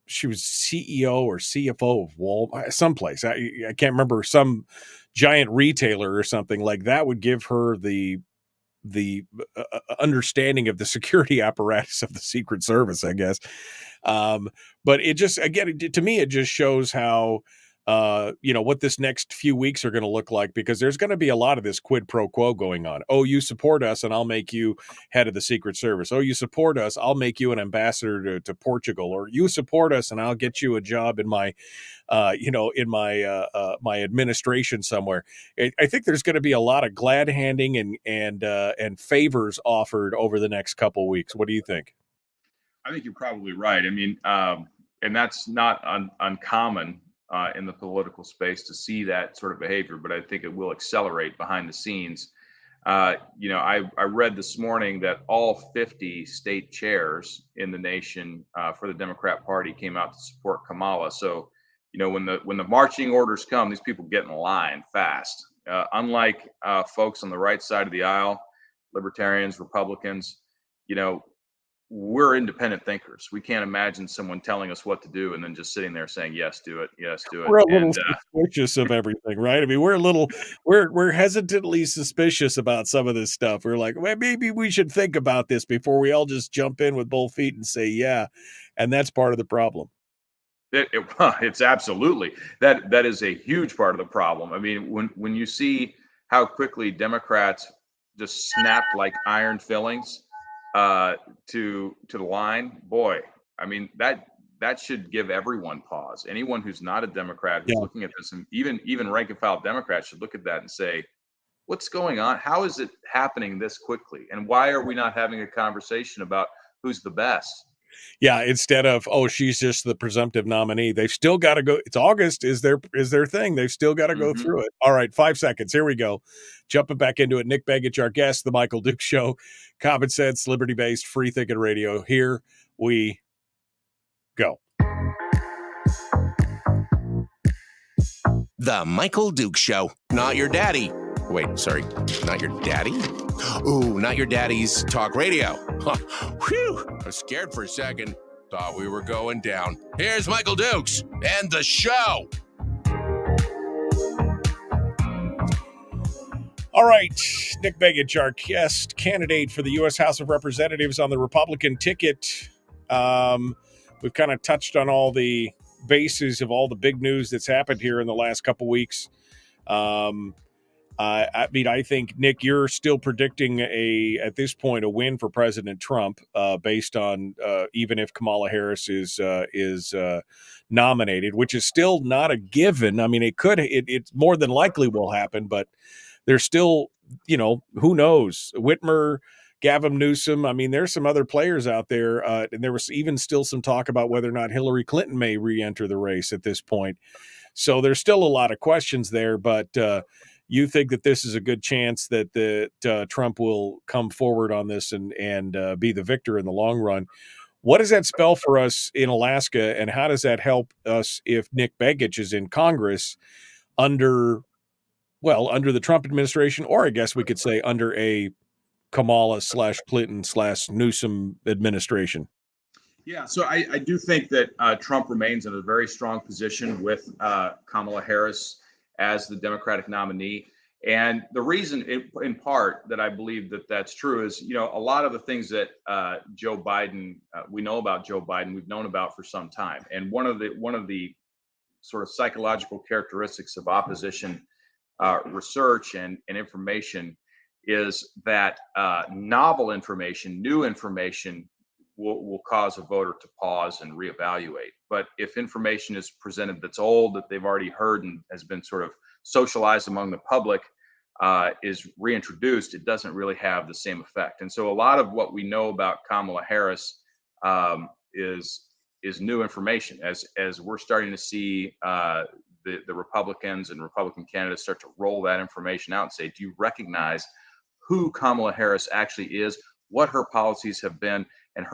she was CEO or CFO of Walmart, someplace. I can't remember, some giant retailer or something like that would give her the understanding of the security apparatus of the Secret Service, I guess. But it just, again, to me, it just shows how, what this next few weeks are going to look like, because there's going to be a lot of this quid pro quo going on. Oh, you support us and I'll make you head of the Secret Service. Oh, you support us, I'll make you an ambassador to Portugal. Or you support us and I'll get you a job in my, my administration somewhere. I think there's going to be a lot of glad handing and favors offered over the next couple weeks. What do you think? I think you're probably right. I mean, and that's not uncommon in the political space to see that sort of behavior, but I think it will accelerate behind the scenes. I read this morning that all 50 state chairs in the nation for the Democrat Party came out to support Kamala. So, when the marching orders come, these people get in line fast. Unlike folks on the right side of the aisle, libertarians, Republicans, we're independent thinkers. We can't imagine someone telling us what to do and then just sitting there saying, yes, do it. Yes, do it. We're a little suspicious of everything, right? I mean, we're hesitantly suspicious about some of this stuff. We're like, well, maybe we should think about this before we all just jump in with both feet and say, yeah. And that's part of the problem. It's absolutely, that is a huge part of the problem. I mean, when you see how quickly Democrats just snapped like iron fillings to the line, boy, I mean, that should give everyone pause. Anyone who's not a Democrat who's looking at this, and even rank and file Democrats should look at that and say, what's going on? How is it happening this quickly? And why are we not having a conversation about who's the best? Yeah, instead of, oh, she's just the presumptive nominee. They've still got to go. It's August is their thing. They've still got to go through it. All right, 5 seconds. Here we go. Jumping back into it. Nick Begich, our guest, The Michael Duke Show. Common sense, liberty-based, free-thinking radio. Here we go. The Michael Duke Show. Not your daddy. Wait, sorry. Not your daddy? Ooh, not your daddy's talk radio. Huh. Whew. I was scared for a second. Thought we were going down. Here's Michael Dukes and the show. All right, Nick Begich, our guest candidate for the U.S. House of Representatives on the Republican ticket. We've kind of touched on all the bases of all the big news that's happened here in the last couple weeks. I think, Nick, you're still predicting at this point a win for President Trump, based on even if Kamala Harris is nominated, which is still not a given. I mean, it more than likely will happen, but there's still, who knows? Whitmer, Gavin Newsom. I mean, there's some other players out there, and there was even still some talk about whether or not Hillary Clinton may re-enter the race at this point. So there's still a lot of questions there, but you think that this is a good chance that Trump will come forward on this and be the victor in the long run. What does that spell for us in Alaska, and how does that help us if Nick Begich is in Congress under the Trump administration, or I guess we could say under a Kamala /Clinton/Newsom administration? Yeah, so I do think that Trump remains in a very strong position with Kamala Harris as the Democratic nominee. And the reason, in part, that I believe that that's true is, a lot of the things that Joe Biden, we know about Joe Biden, we've known about for some time. And one of the sort of psychological characteristics of opposition research and information is that novel information, new information will cause a voter to pause and reevaluate. But if information is presented that's old, that they've already heard and has been sort of socialized among the public, is reintroduced, it doesn't really have the same effect. And so a lot of what we know about Kamala Harris is new information as we're starting to see the Republicans and Republican candidates start to roll that information out and say, do you recognize who Kamala Harris actually is, what her policies have been, and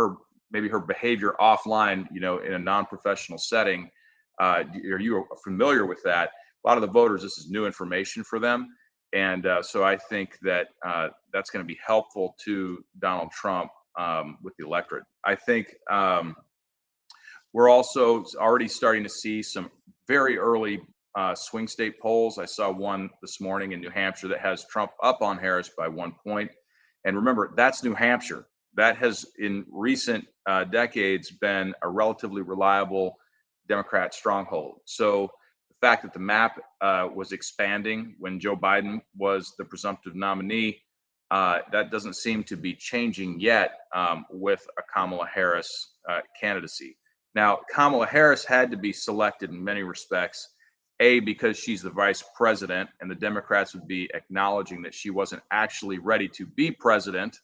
maybe her behavior offline, in a non-professional setting? Are you familiar with that? A lot of the voters, this is new information for them. And so I think that that's going to be helpful to Donald Trump with the electorate. I think we're also already starting to see some very early swing state polls. I saw one this morning in New Hampshire that has Trump up on Harris by 1 point. And remember, that's New Hampshire. That has, in recent decades, been a relatively reliable Democrat stronghold. So the fact that the map was expanding when Joe Biden was the presumptive nominee, that doesn't seem to be changing yet with a Kamala Harris candidacy. Now, Kamala Harris had to be selected in many respects, because she's the vice president, and the Democrats would be acknowledging that she wasn't actually ready to be president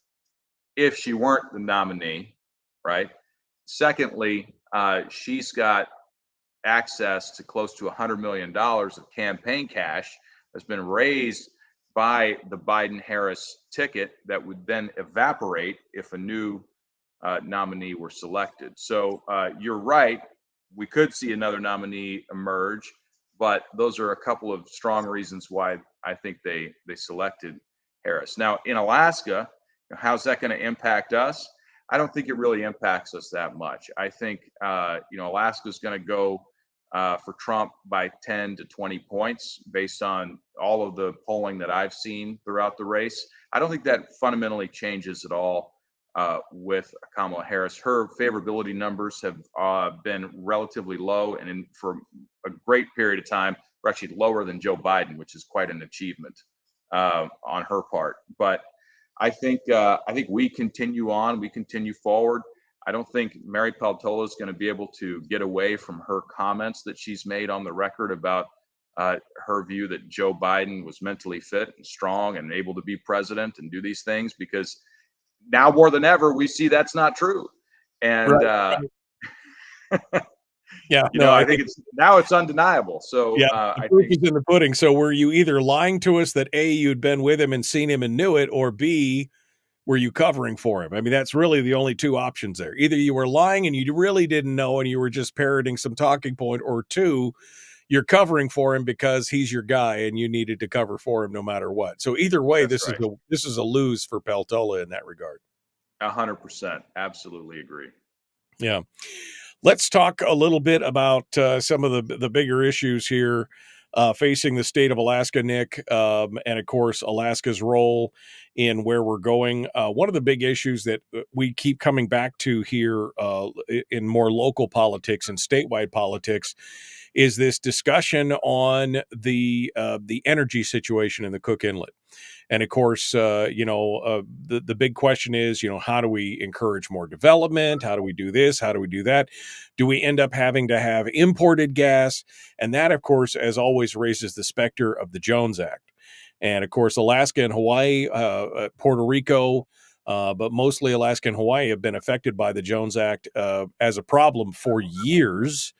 if she weren't the nominee, right? Secondly, she's got access to close to $100 million of campaign cash that's been raised by the Biden-Harris ticket that would then evaporate if a new nominee were selected. So you're right, we could see another nominee emerge, but those are a couple of strong reasons why I think they selected Harris. Now, in Alaska, how's that going to impact us? I don't think it really impacts us that much. I think, Alaska's going to go for Trump by 10 to 20 points based on all of the polling that I've seen throughout the race. I don't think that fundamentally changes at all with Kamala Harris. Her favorability numbers have been relatively low, and for a great period of time, we're actually lower than Joe Biden, which is quite an achievement on her part. But I think we continue on, we continue forward. I don't think Mary Peltola is going to be able to get away from her comments that she's made on the record about her view that Joe Biden was mentally fit and strong and able to be president and do these things, because now more than ever, we see that's not true. And, right. I think it's undeniable. So the proof is in the pudding. So were you either lying to us that A, you'd been with him and seen him and knew it, or B, were you covering for him? I mean, that's really the only two options there. Either you were lying and you really didn't know and you were just parroting some talking point, or two, you're covering for him because he's your guy and you needed to cover for him no matter what. So either way, That's right. this is a lose for Peltola in that regard. 100%. Absolutely agree. Yeah. Let's talk a little bit about some of the bigger issues here facing the state of Alaska, Nick, and of course Alaska's role in where we're going. One of the big issues that we keep coming back to here in more local politics and statewide politics is this discussion on the energy situation in the Cook Inlet. And of course, the big question is, how do we encourage more development? How do we do this? How do we do that? Do we end up having to have imported gas? And that, of course, as always, raises the specter of the Jones Act. And of course, Alaska and Hawaii, Puerto Rico, but mostly Alaska and Hawaii have been affected by the Jones Act as a problem for years.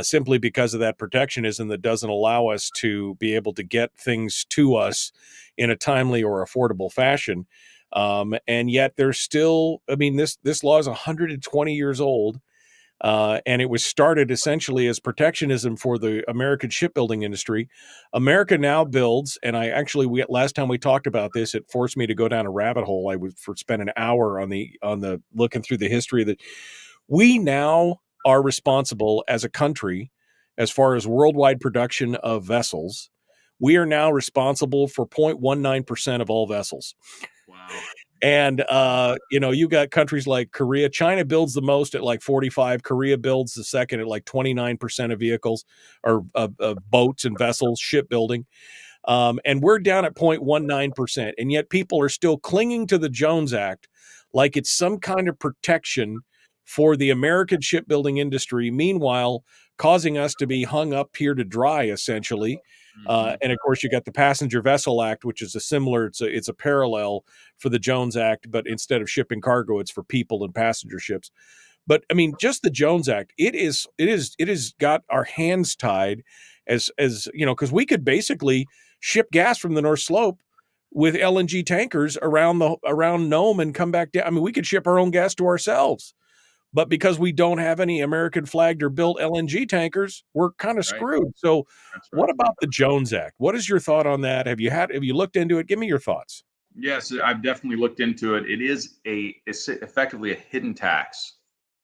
Simply because of that protectionism that doesn't allow us to be able to get things to us in a timely or affordable fashion. And yet there's still, this law is 120 years old, and it was started essentially as protectionism for the American shipbuilding industry. America now builds, and last time we talked about this, it forced me to go down a rabbit hole. I would spend an hour on the looking through the history that we now are responsible as a country, as far as worldwide production of vessels. We are now responsible for 0.19% of all vessels. Wow. And, you got countries like Korea. China builds the most at like 45. Korea builds the second at like 29% of vehicles or boats and vessels, shipbuilding. And we're down at 0.19%. And yet people are still clinging to the Jones Act like it's some kind of protection for the American shipbuilding industry, meanwhile, causing us to be hung up here to dry, essentially. And of course, you got the Passenger Vessel Act, which is it's a parallel for the Jones Act, but instead of shipping cargo, it's for people and passenger ships. But just the Jones Act, it has got our hands tied as because we could basically ship gas from the North Slope with LNG tankers around Nome and come back down. We could ship our own gas to ourselves. But because we don't have any American flagged or built LNG tankers, we're kind of screwed. So what about the Jones Act? What is your thought on that? Have you looked into it? Give me your thoughts. Yes, I've definitely looked into it. It's effectively a hidden tax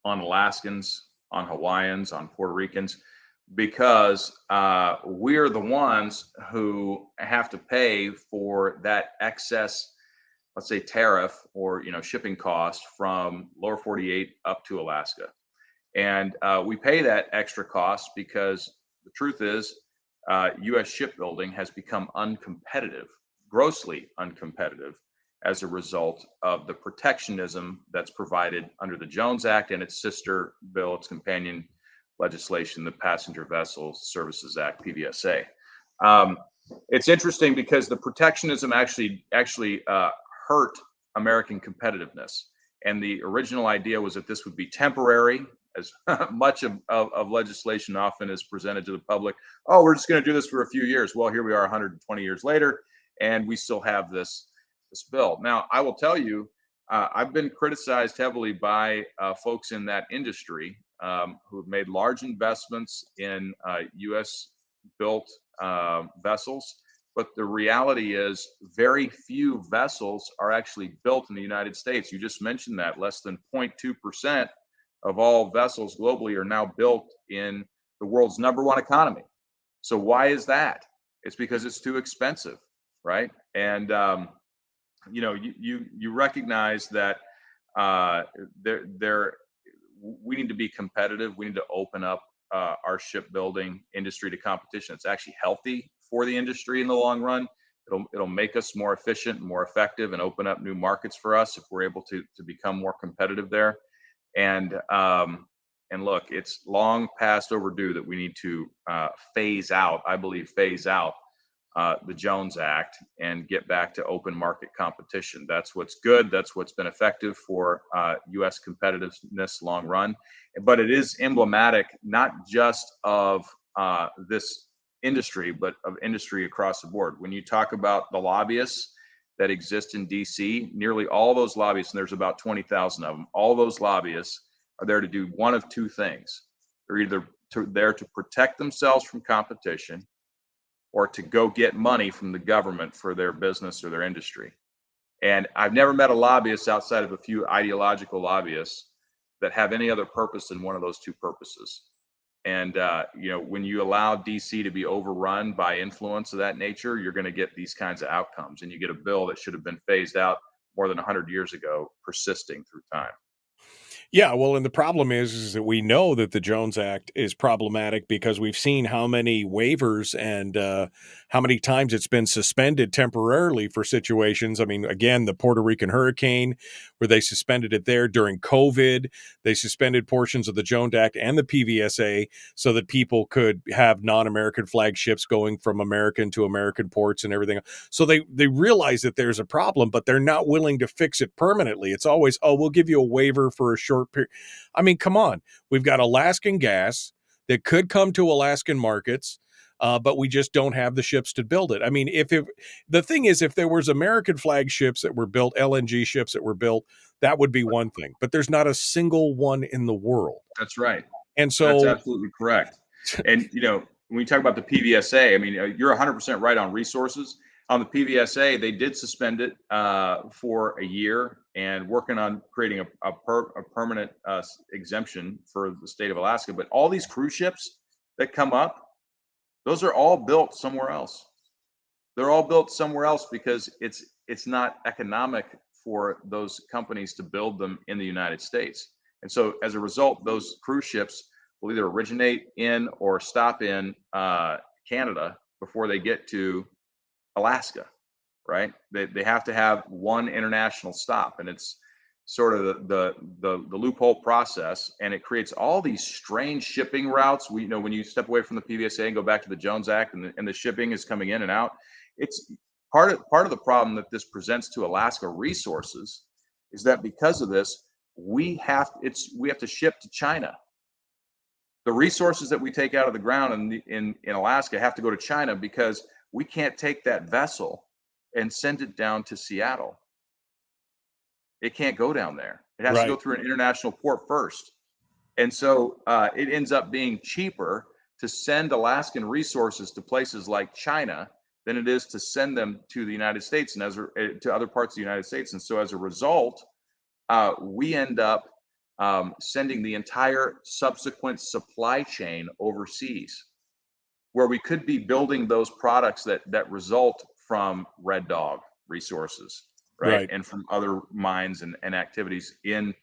on Alaskans, on Hawaiians, on Puerto Ricans, because we're the ones who have to pay for that excess, let's say, tariff or shipping cost from lower 48 up to Alaska. And we pay that extra cost because the truth is U.S. shipbuilding has become uncompetitive, grossly uncompetitive, as a result of the protectionism that's provided under the Jones Act and its sister bill, its companion legislation, the Passenger Vessel Services Act, PVSA. It's interesting because the protectionism actually hurt American competitiveness. And the original idea was that this would be temporary, as much of legislation often is presented to the public. Oh, we're just going to do this for a few years. Well, here we are 120 years later, and we still have this bill. Now, I will tell you, I've been criticized heavily by folks in that industry who have made large investments in U.S. built vessels. But the reality is very few vessels are actually built in the United States. You just mentioned that less than 0.2% of all vessels globally are now built in the world's #1 economy. So why is that? It's because it's too expensive, right? And you recognize that we need to be competitive. We need to open up our shipbuilding industry to competition. It's actually healthy for the industry in the long run. It'll make us more efficient, more effective, and open up new markets for us if we're able to become more competitive there. And look, it's long past overdue that we need to phase out the Jones Act and get back to open market competition. That's what's good. That's what's been effective for U.S. competitiveness long run. But it is emblematic not just of this industry, but of industry across the board. When you talk about the lobbyists that exist in DC, nearly all those lobbyists, and there's about 20,000 of them, all those lobbyists are there to do one of two things. They're either there to protect themselves from competition or to go get money from the government for their business or their industry. And I've never met a lobbyist outside of a few ideological lobbyists that have any other purpose than one of those two purposes. And, when you allow DC to be overrun by influence of that nature, you're going to get these kinds of outcomes. And you get a bill that should have been phased out more than 100 years ago, persisting through time. Yeah, well, and the problem is that we know that the Jones Act is problematic because we've seen how many waivers and how many times it's been suspended temporarily for situations. I mean, again, the Puerto Rican hurricane, where they suspended it there during COVID. They suspended portions of the Jones Act and the PVSA so that people could have non-American flag ships going from American to American ports and everything. So they realize that there's a problem, but they're not willing to fix it permanently. It's always, oh, we'll give you a waiver for a short period. I mean, come on. We've got Alaskan gas that could come to Alaskan markets, but we just don't have the ships to build it. I mean, the thing is, if there was American flag ships that were built, LNG ships that were built, that would be one thing. But there's not a single one in the world. That's right. And so that's absolutely correct. And, when you talk about the PVSA, I mean, you're 100% right on resources. On the PVSA, they did suspend it for a year and working on creating a permanent exemption for the state of Alaska. But all these cruise ships that come up, those are all built somewhere else. They're all built somewhere else because it's not economic for those companies to build them in the United States. And so as a result, those cruise ships will either originate in or stop in Canada before they get to Alaska, right? They have to have one international stop, and it's sort of the loophole process, and it creates all these strange shipping routes. When you step away from the PVSA and go back to the Jones Act, and the shipping is coming in and out, it's part of the problem that this presents to Alaska resources is that because of this, we have to ship to China. The resources that we take out of the ground in Alaska have to go to China because we can't take that vessel and send it down to Seattle. It can't go down there. It has to go through an international port first. And so it ends up being cheaper to send Alaskan resources to places like China than it is to send them to the United States and to other parts of the United States. And so as a result, we end up sending the entire subsequent supply chain overseas, where we could be building those products that result from Red Dog resources, right? And from other mines and activities in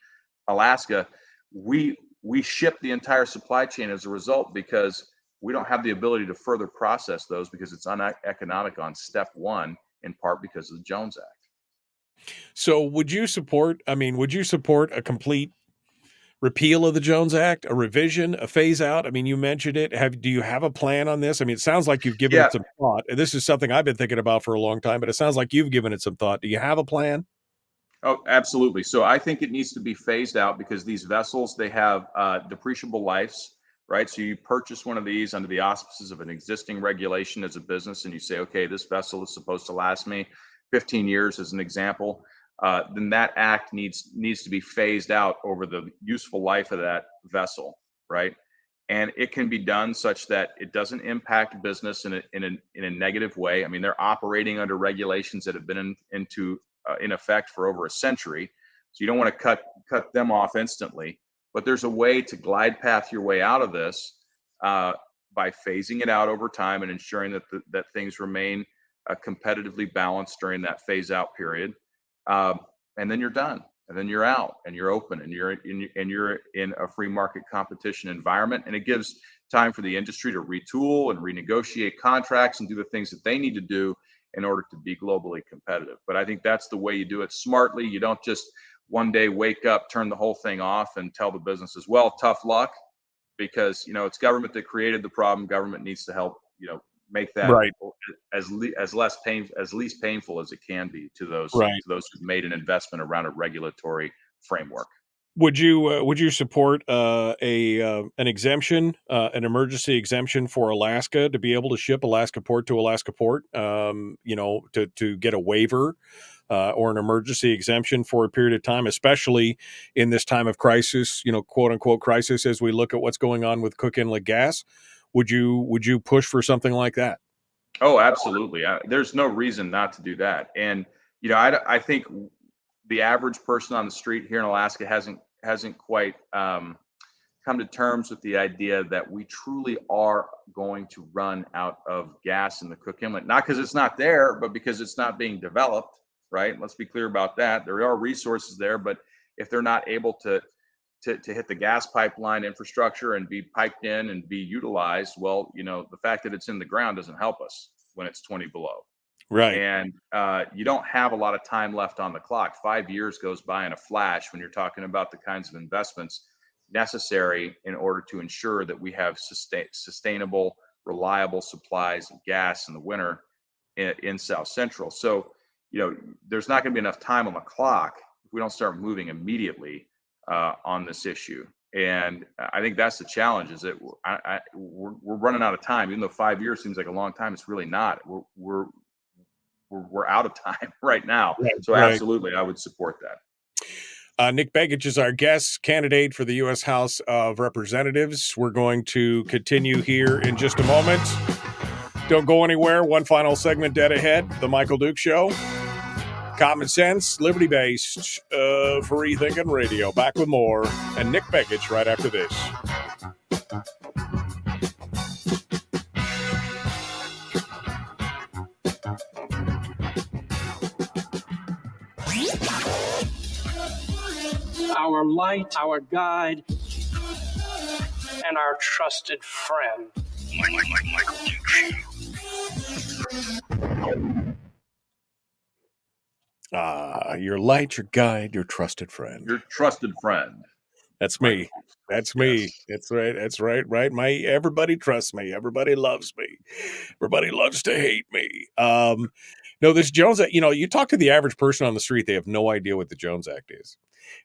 Alaska. We ship the entire supply chain as a result because we don't have the ability to further process those because it's uneconomic on step one, in part because of the Jones Act. So would you support a complete repeal of the Jones Act, a revision, a phase out? I mean, you mentioned it. Do you have a plan on this? I mean, it sounds like you've given it some thought. This is something I've been thinking about for a long time, but it sounds like you've given it some thought. Do you have a plan? Oh, absolutely. So I think it needs to be phased out because these vessels, they have depreciable lives, right? So you purchase one of these under the auspices of an existing regulation as a business, and you say, okay, this vessel is supposed to last me 15 years as an example. Then that act needs to be phased out over the useful life of that vessel, right? And it can be done such that it doesn't impact business in a negative way. I mean, they're operating under regulations that have been in effect for over a century, so you don't want to cut them off instantly. But there's a way to glide path your way out of this by phasing it out over time and ensuring that things remain competitively balanced during that phase out period. And then you're done, and then you're out, and you're open, and you're in a free market competition environment, and it gives time for the industry to retool and renegotiate contracts and do the things that they need to do in order to be globally competitive. But I think that's the way you do it smartly. You don't just one day wake up, turn the whole thing off, and tell the businesses, well, tough luck, because it's government that created the problem. Government needs to help make that as least painful as it can be to those who've made an investment around a regulatory framework. Would you support an exemption, an emergency exemption for Alaska to be able to ship Alaska port to Alaska port? To get a waiver or an emergency exemption for a period of time, especially in this time of crisis, quote unquote crisis, as we look at what's going on with Cook Inlet gas. Would you push for something like that? Oh, absolutely. There's no reason not to do that. And I think the average person on the street here in Alaska hasn't quite come to terms with the idea that we truly are going to run out of gas in the Cook Inlet. Not because it's not there, but because it's not being developed. Right? Let's be clear about that. There are resources there, but if they're not able to hit the gas pipeline infrastructure and be piped in and be utilized, well, the fact that it's in the ground doesn't help us when it's 20 below. Right. And you don't have a lot of time left on the clock. 5 years goes by in a flash when you're talking about the kinds of investments necessary in order to ensure that we have sustainable, reliable supplies of gas in the winter in South Central. So, there's not going to be enough time on the clock if we don't start moving immediately on this issue. And I think that's the challenge, is that we're running out of time. Even though 5 years seems like a long time, it's really not. We're out of time right now. Right, so right. Absolutely, I would support that. Nick Begich is our guest candidate for the U.S. House of Representatives. We're going to continue here in just a moment. Don't go anywhere. One final segment dead ahead. The Michael Duke Show. Common sense, liberty-based, free thinking radio. Back with more. And Nick Begich right after this. Our light, our guide, and our trusted friend. Michael Duke Show. Your light, your guide, your trusted friend. Your trusted friend. That's me. That's me. Yes. That's right. That's right. Right. Everybody trusts me. Everybody loves me. Everybody loves to hate me. No, this Jones Act, you talk to the average person on the street, they have no idea what the Jones Act is.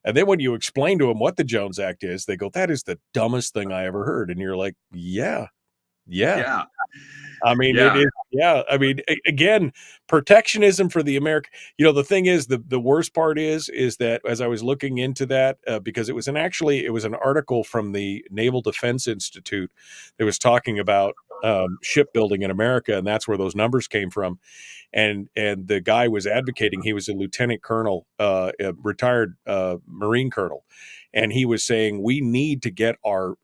And then when you explain to them what the Jones Act is, they go, that is the dumbest thing I ever heard. And you're like, yeah. I mean, it is. Yeah. I mean, again, protectionism for the American, the thing is, the worst part is that as I was looking into that, because it was an article from the Naval Defense Institute that was talking about shipbuilding in America. And that's where those numbers came from. And the guy was advocating, he was a lieutenant colonel, a retired Marine colonel. And he was saying, we need to get our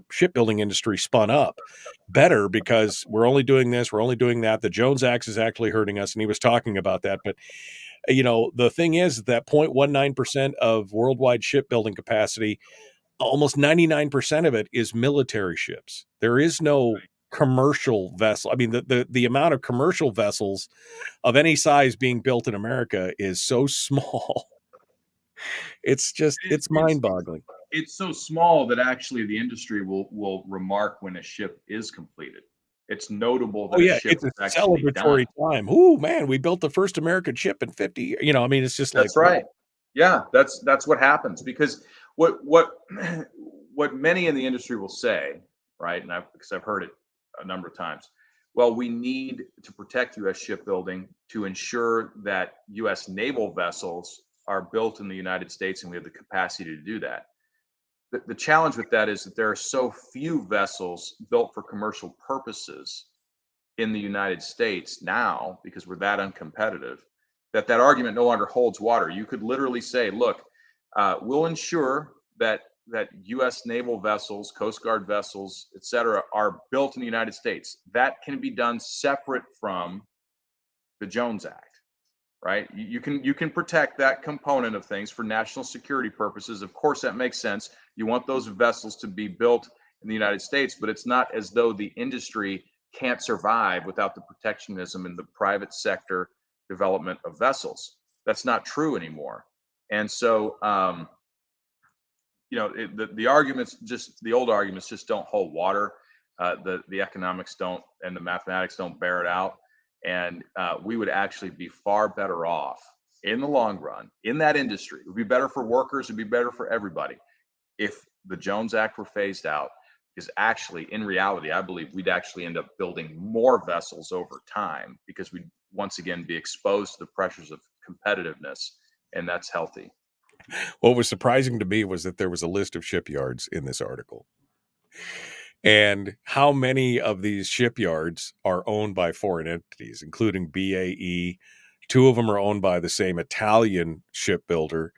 shipbuilding industry spun up better, because we're only doing this, we're only doing that. The Jones Act is actually hurting us. And he was talking about that. But, the thing is that 0.19% of worldwide shipbuilding capacity, almost 99% of it is military ships. There is no commercial vessel. I mean, the amount of commercial vessels of any size being built in America is so small. It's mind-boggling. It's so small that actually the industry will remark when a ship is completed. It's notable that a ship it's a is actually celebratory done. time. Oh man, we built the first American ship in 50 years. I mean, it's just That's right. Yeah, that's what happens, because what many in the industry will say, right? And because I've heard it a number of times. Well, we need to protect U.S. shipbuilding to ensure that U.S. naval vessels are built in the United States, and we have the capacity to do that. The challenge with that is that there are so few vessels built for commercial purposes in the United States now, because we're that uncompetitive, that argument no longer holds water. You could literally say, look, we'll ensure that U.S. naval vessels, Coast Guard vessels, et cetera, are built in the United States. That can be done separate from the Jones Act. Right? You can protect that component of things for national security purposes. Of course, that makes sense. You want those vessels to be built in the United States, but it's not as though the industry can't survive without the protectionism in the private sector development of vessels. That's not true anymore. And so, the arguments, the old arguments just don't hold water. The economics don't, and the mathematics don't bear it out. And we would actually be far better off in the long run in that industry. It would be better for workers. It'd be better for everybody if the Jones Act were phased out. Because actually, in reality, I believe we'd actually end up building more vessels over time because we'd once again be exposed to the pressures of competitiveness, and that's healthy. What was surprising to me was that there was a list of shipyards in this article. And how many of these shipyards are owned by foreign entities, including BAE. 2 of them are owned by the same Italian shipbuilder.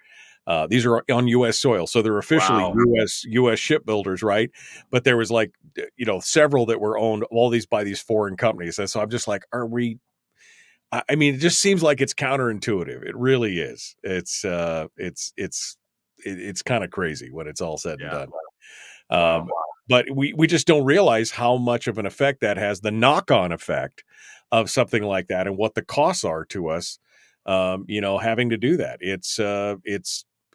These are on U.S. soil, so they're officially U.S. shipbuilders, right? But there was several that were owned, all these by these foreign companies. And so I'm just like, are we? I mean, it just seems like it's counterintuitive. It really is. It's kind of crazy when it's all said and done. But we just don't realize how much of an effect that has, the knock-on effect of something like that, and what the costs are to us. Having to do that.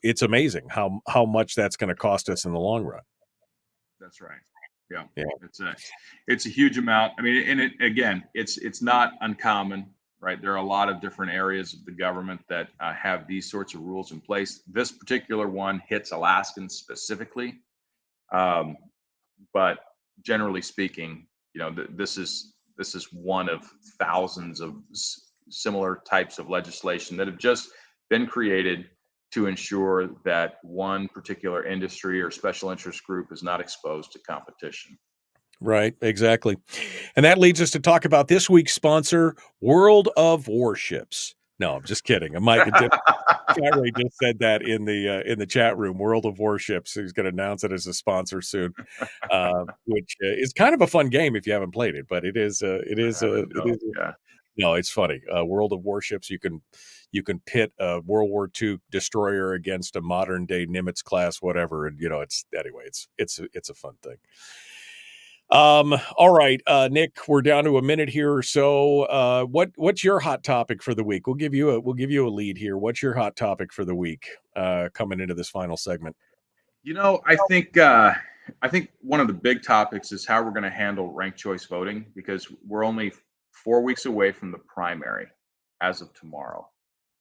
It's amazing how much that's going to cost us in the long run. That's right. Yeah. It's a huge amount. I mean, and it's not uncommon, right? There are a lot of different areas of the government that have these sorts of rules in place. This particular one hits Alaskans specifically. But generally speaking, this is one of thousands of similar types of legislation that have just been created to ensure that one particular industry or special interest group is not exposed to competition. Right, exactly. And that leads us to talk about this week's sponsor, World of Warships. No, I'm just kidding. Mike Ray just said that in the chat room. World of Warships. He's going to announce it as a sponsor soon, which is kind of a fun game if you haven't played it. But it is. No, it's funny. World of Warships. You can pit a World War II destroyer against a modern day Nimitz class, whatever, and it's a fun thing. All right, Nick, we're down to a minute here or so. What's your hot topic for the week? We'll give you a lead here. What's your hot topic for the week coming into this final segment? I think one of the big topics is how we're going to handle ranked choice voting, because we're only 4 weeks away from the primary as of tomorrow.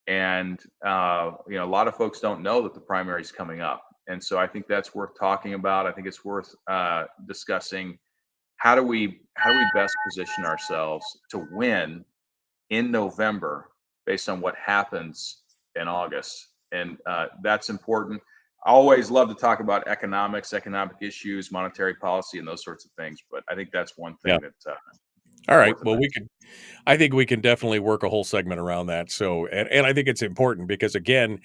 And a lot of folks don't know that the primary is coming up. And so I think that's worth talking about. I think it's worth discussing. How do we best position ourselves to win in November based on what happens in August? And that's important. I always love to talk about economic issues, monetary policy, and those sorts of things. But I think that's one thing that. All right. Well, I think we can definitely work a whole segment around that. So, and I think it's important because, again,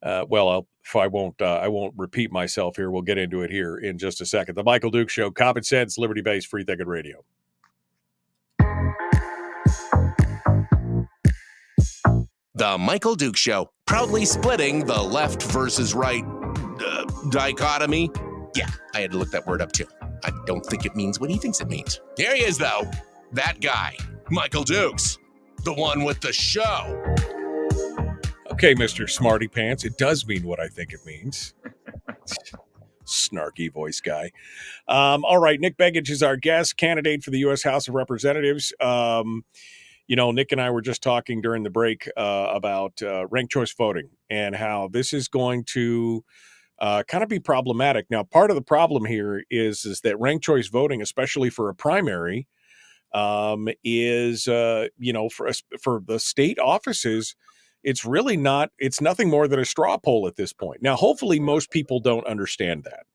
I won't repeat myself here. We'll get into it here in just a second. The Michael Duke Show, common sense, liberty-based, free thinking radio. The Michael Duke Show, proudly splitting the left versus right dichotomy. Yeah, I had to look that word up too. I don't think it means what he thinks it means. Here he is, though. That guy, Michael Dukes, the one with the show. Okay, Mr. Smarty Pants, it does mean what I think it means. Snarky voice guy. All right, Nick Begich is our guest, candidate for the U.S. House of Representatives. Nick and I were just talking during the break about ranked choice voting and how this is going to kind of be problematic. Now, part of the problem here is that ranked choice voting, especially for a primary, is for the state offices, it's nothing more than a straw poll at this point. Now, hopefully most people don't understand that,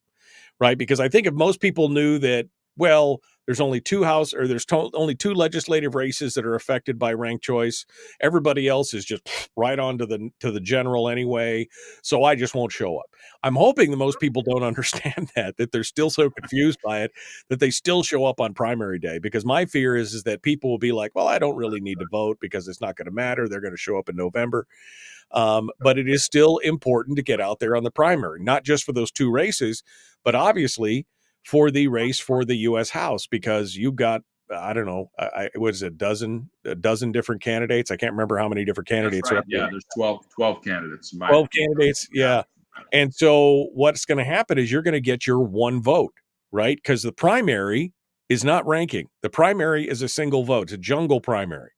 right? Because I think if most people knew that, well, there's only only two legislative races that are affected by ranked choice. Everybody else is just right on to the general anyway. So I just won't show up. I'm hoping that most people don't understand that they're still so confused by it that they still show up on primary day, because my fear is that people will be like, well, I don't really need to vote because it's not going to matter. They're going to show up in November. But it is still important to get out there on the primary, not just for those two races, but obviously for the race for the U.S. House, because you've got, I don't know, a dozen different candidates. I can't remember how many different candidates. Right. Yeah, there's 12 candidates. 12 candidates, yeah. And so what's going to happen is you're going to get your one vote, right? Because the primary is not ranking. The primary is a single vote. It's a jungle primary.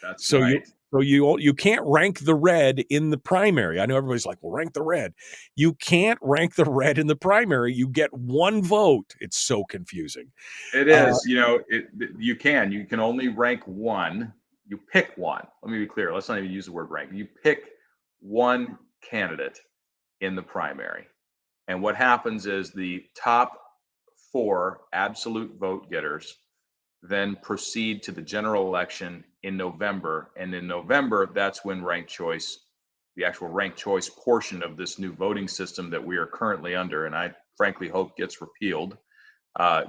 That's so right. So you can't rank the red in the primary. I know everybody's like, well, rank the red. You can't rank the red in the primary. You get one vote. It's so confusing. It is. You can only rank one. You pick one. Let me be clear. Let's not even use the word rank. You pick one candidate in the primary. And what happens is the top 4 absolute vote getters then proceed to the general election in November. And in November, that's when the actual ranked choice portion of this new voting system that we are currently under, and I frankly hope gets repealed,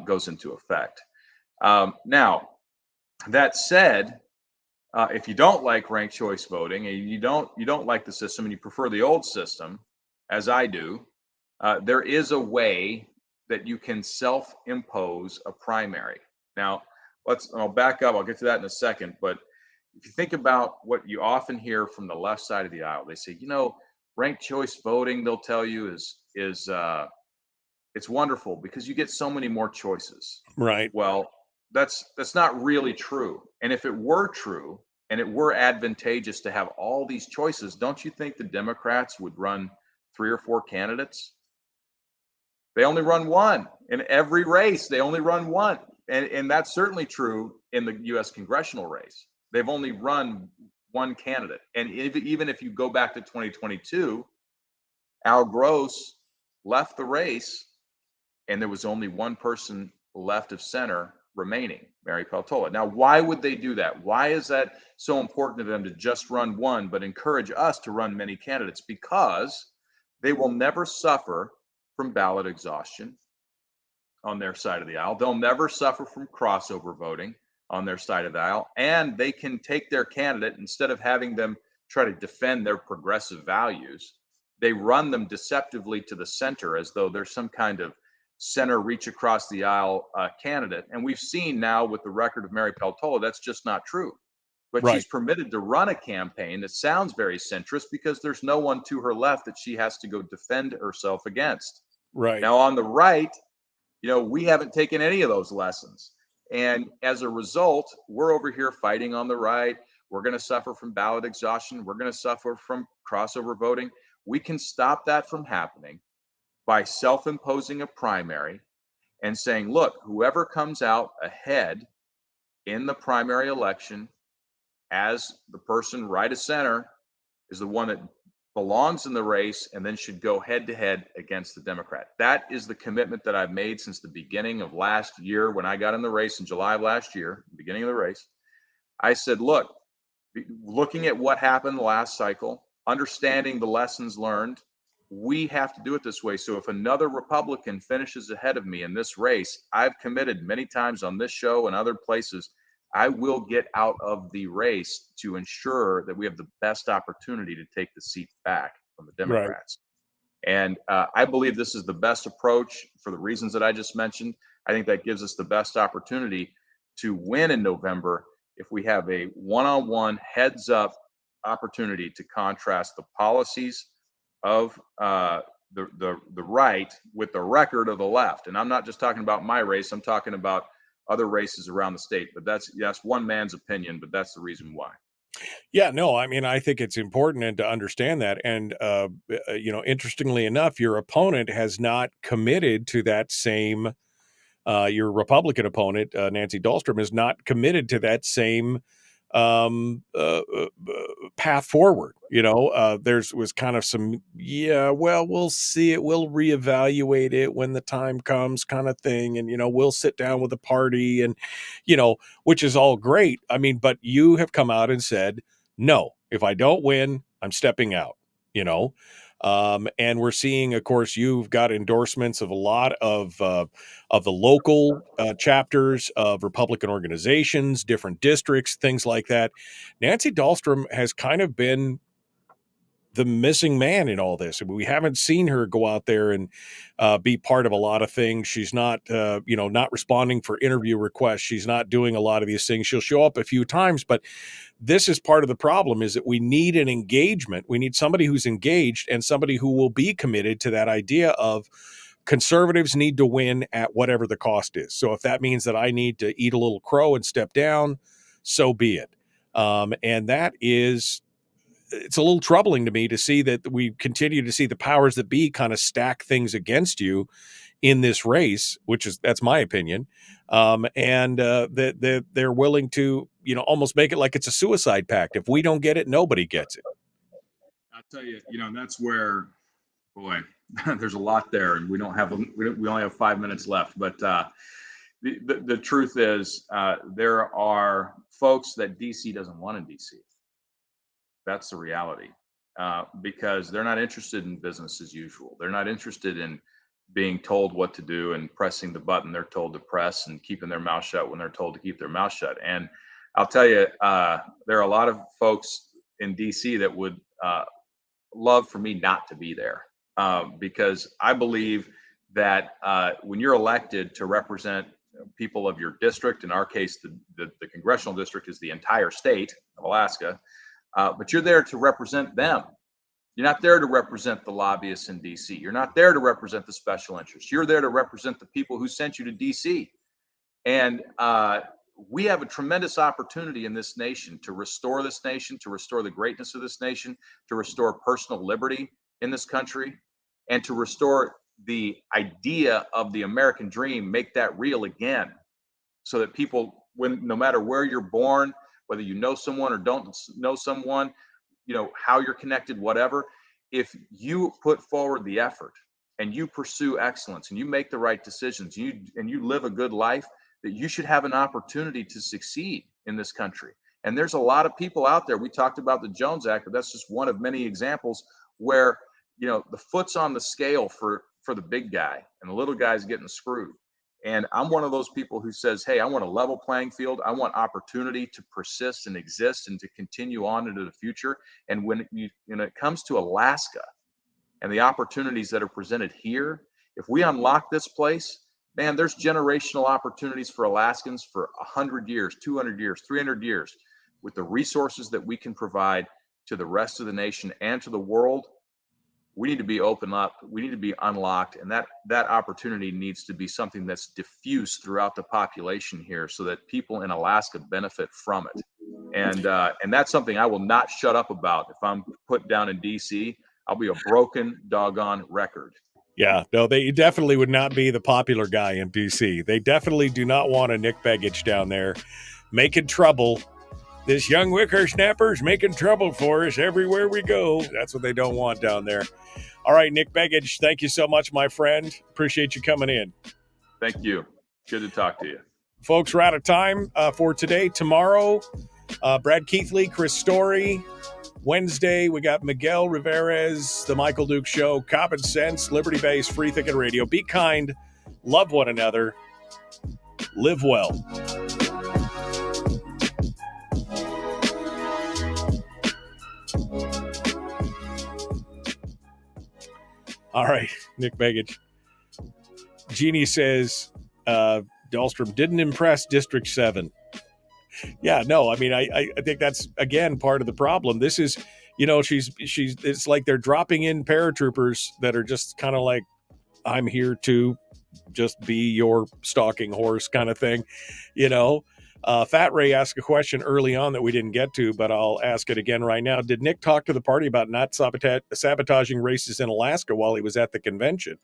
goes into effect. Now, that said, if you don't like ranked choice voting and you don't like the system and you prefer the old system, as I do, there is a way that you can self-impose a primary. Now, I'll back up. I'll get to that in a second. But if you think about what you often hear from the left side of the aisle, they say, ranked choice voting, they'll tell you is it's wonderful because you get so many more choices. Right. Well, that's not really true. And if it were true and it were advantageous to have all these choices, don't you think the Democrats would run 3 or 4 candidates? They only run one in every race. They only run one. And that's certainly true in the U.S. congressional race. They've only run one candidate. And even if you go back to 2022, Al Gross left the race and there was only one person left of center remaining, Mary Peltola. Now, why would they do that? Why is that so important to them to just run one, but encourage us to run many candidates? Because they will never suffer from ballot exhaustion on their side of the aisle. They'll never suffer from crossover voting on their side of the aisle. And they can take their candidate, instead of having them try to defend their progressive values, they run them deceptively to the center as though there's some kind of center reach across the aisle candidate. And we've seen now with the record of Mary Peltola, that's just not true. But Right. She's permitted to run a campaign that sounds very centrist because there's no one to her left that she has to go defend herself against. Right. Now, on the right, we haven't taken any of those lessons. And as a result, we're over here fighting on the right. We're going to suffer from ballot exhaustion. We're going to suffer from crossover voting. We can stop that from happening by self-imposing a primary and saying, look, whoever comes out ahead in the primary election as the person right of center is the one that belongs in the race and then should go head to head against the Democrat. That is the commitment that I've made since the beginning of last year when I got in the race in July of last year, beginning of the race. I said, look, looking at what happened last cycle, understanding the lessons learned, we have to do it this way. So if another Republican finishes ahead of me in this race, I've committed many times on this show and other places, I will get out of the race to ensure that we have the best opportunity to take the seat back from the Democrats. Right. And I believe this is the best approach for the reasons that I just mentioned. I think that gives us the best opportunity to win in November if we have a one-on-one heads-up opportunity to contrast the policies of the right with the record of the left. And I'm not just talking about my race. I'm talking about other races around the state, but that's one man's opinion, but that's the reason why. Yeah, no, I mean, I think it's important to understand that. And, interestingly enough, your opponent has not committed to that same, your Republican opponent, Nancy Dahlstrom, is not committed to that same path forward. Was kind of some, we'll see it, we'll reevaluate it when the time comes kind of thing. And, we'll sit down with the party and, which is all great. I mean, but you have come out and said, no, if I don't win, I'm stepping out, and we're seeing, of course, you've got endorsements of a lot of the local chapters of Republican organizations, different districts, things like that. Nancy Dahlstrom has kind of been the missing man in all this. We haven't seen her go out there and be part of a lot of things. She's not, not responding for interview requests. She's not doing a lot of these things. She'll show up a few times, but this is part of the problem, is that we need an engagement. We need somebody who's engaged and somebody who will be committed to that idea of conservatives need to win at whatever the cost is. So if that means that I need to eat a little crow and step down, so be it. And that is, it's a little troubling to me to see that we continue to see the powers that be kind of stack things against you in this race, that's my opinion. And that they're willing to, almost make it like it's a suicide pact. If we don't get it, nobody gets it. I'll tell you, and that's where, boy, there's a lot there, and we only have 5 minutes left. But the truth is, there are folks that DC doesn't want in DC. That's the reality, because they're not interested in business as usual. They're not interested in being told what to do and pressing the button they're told to press and keeping their mouth shut when they're told to keep their mouth shut. And I'll tell you, there are a lot of folks in DC that would love for me not to be there, because I believe that when you're elected to represent people of your district, in our case, the congressional district is the entire state of Alaska, but you're there to represent them. You're not there to represent the lobbyists in DC. You're not there to represent the special interests. You're there to represent the people who sent you to DC. And we have a tremendous opportunity in this nation to restore this nation, to restore the greatness of this nation, to restore personal liberty in this country, and to restore the idea of the American dream, make that real again, so that people, no matter where you're born, whether you know someone or don't know someone, how you're connected, whatever, if you put forward the effort and you pursue excellence and you make the right decisions, and you live a good life, that you should have an opportunity to succeed in this country. And there's a lot of people out there. We talked about the Jones Act, but that's just one of many examples where, the foot's on the scale for the big guy and the little guy's getting screwed. And I'm one of those people who says, hey, I want a level playing field. I want opportunity to persist and exist and to continue on into the future. And when it comes to Alaska and the opportunities that are presented here, if we unlock this place, man, there's generational opportunities for Alaskans for 100 years, 200 years, 300 years, with the resources that we can provide to the rest of the nation and to the world. We need to be open up. We need to be unlocked. And that opportunity needs to be something that's diffused throughout the population here, so that people in Alaska benefit from it. And that's something I will not shut up about. If I'm put down in DC, I'll be a broken doggone record. Yeah, no, they definitely would not be the popular guy in DC. They definitely do not want a Nick Begich down there making trouble. This young whippersnapper's making trouble for us everywhere we go. That's what they don't want down there. All right, Nick Begich, thank you so much, my friend. Appreciate you coming in. Thank you. Good to talk to you. Folks, we're out of time for today. Tomorrow, Brad Keithley, Chris Story. Wednesday, we got Miguel Rivera's The Michael Duke Show, Common Sense, Liberty Base, Free Thinking Radio. Be kind, love one another, live well. All right, Nick Begich. Jeannie says, Dahlstrom didn't impress District 7. Yeah, no, I mean, I think that's, again, part of the problem. This is, it's like they're dropping in paratroopers that are just kind of like, I'm here to just be your stalking horse kind of thing, Fat Ray asked a question early on that we didn't get to, but I'll ask it again right now. Did Nick talk to the party about not sabotaging races in Alaska while he was at the convention?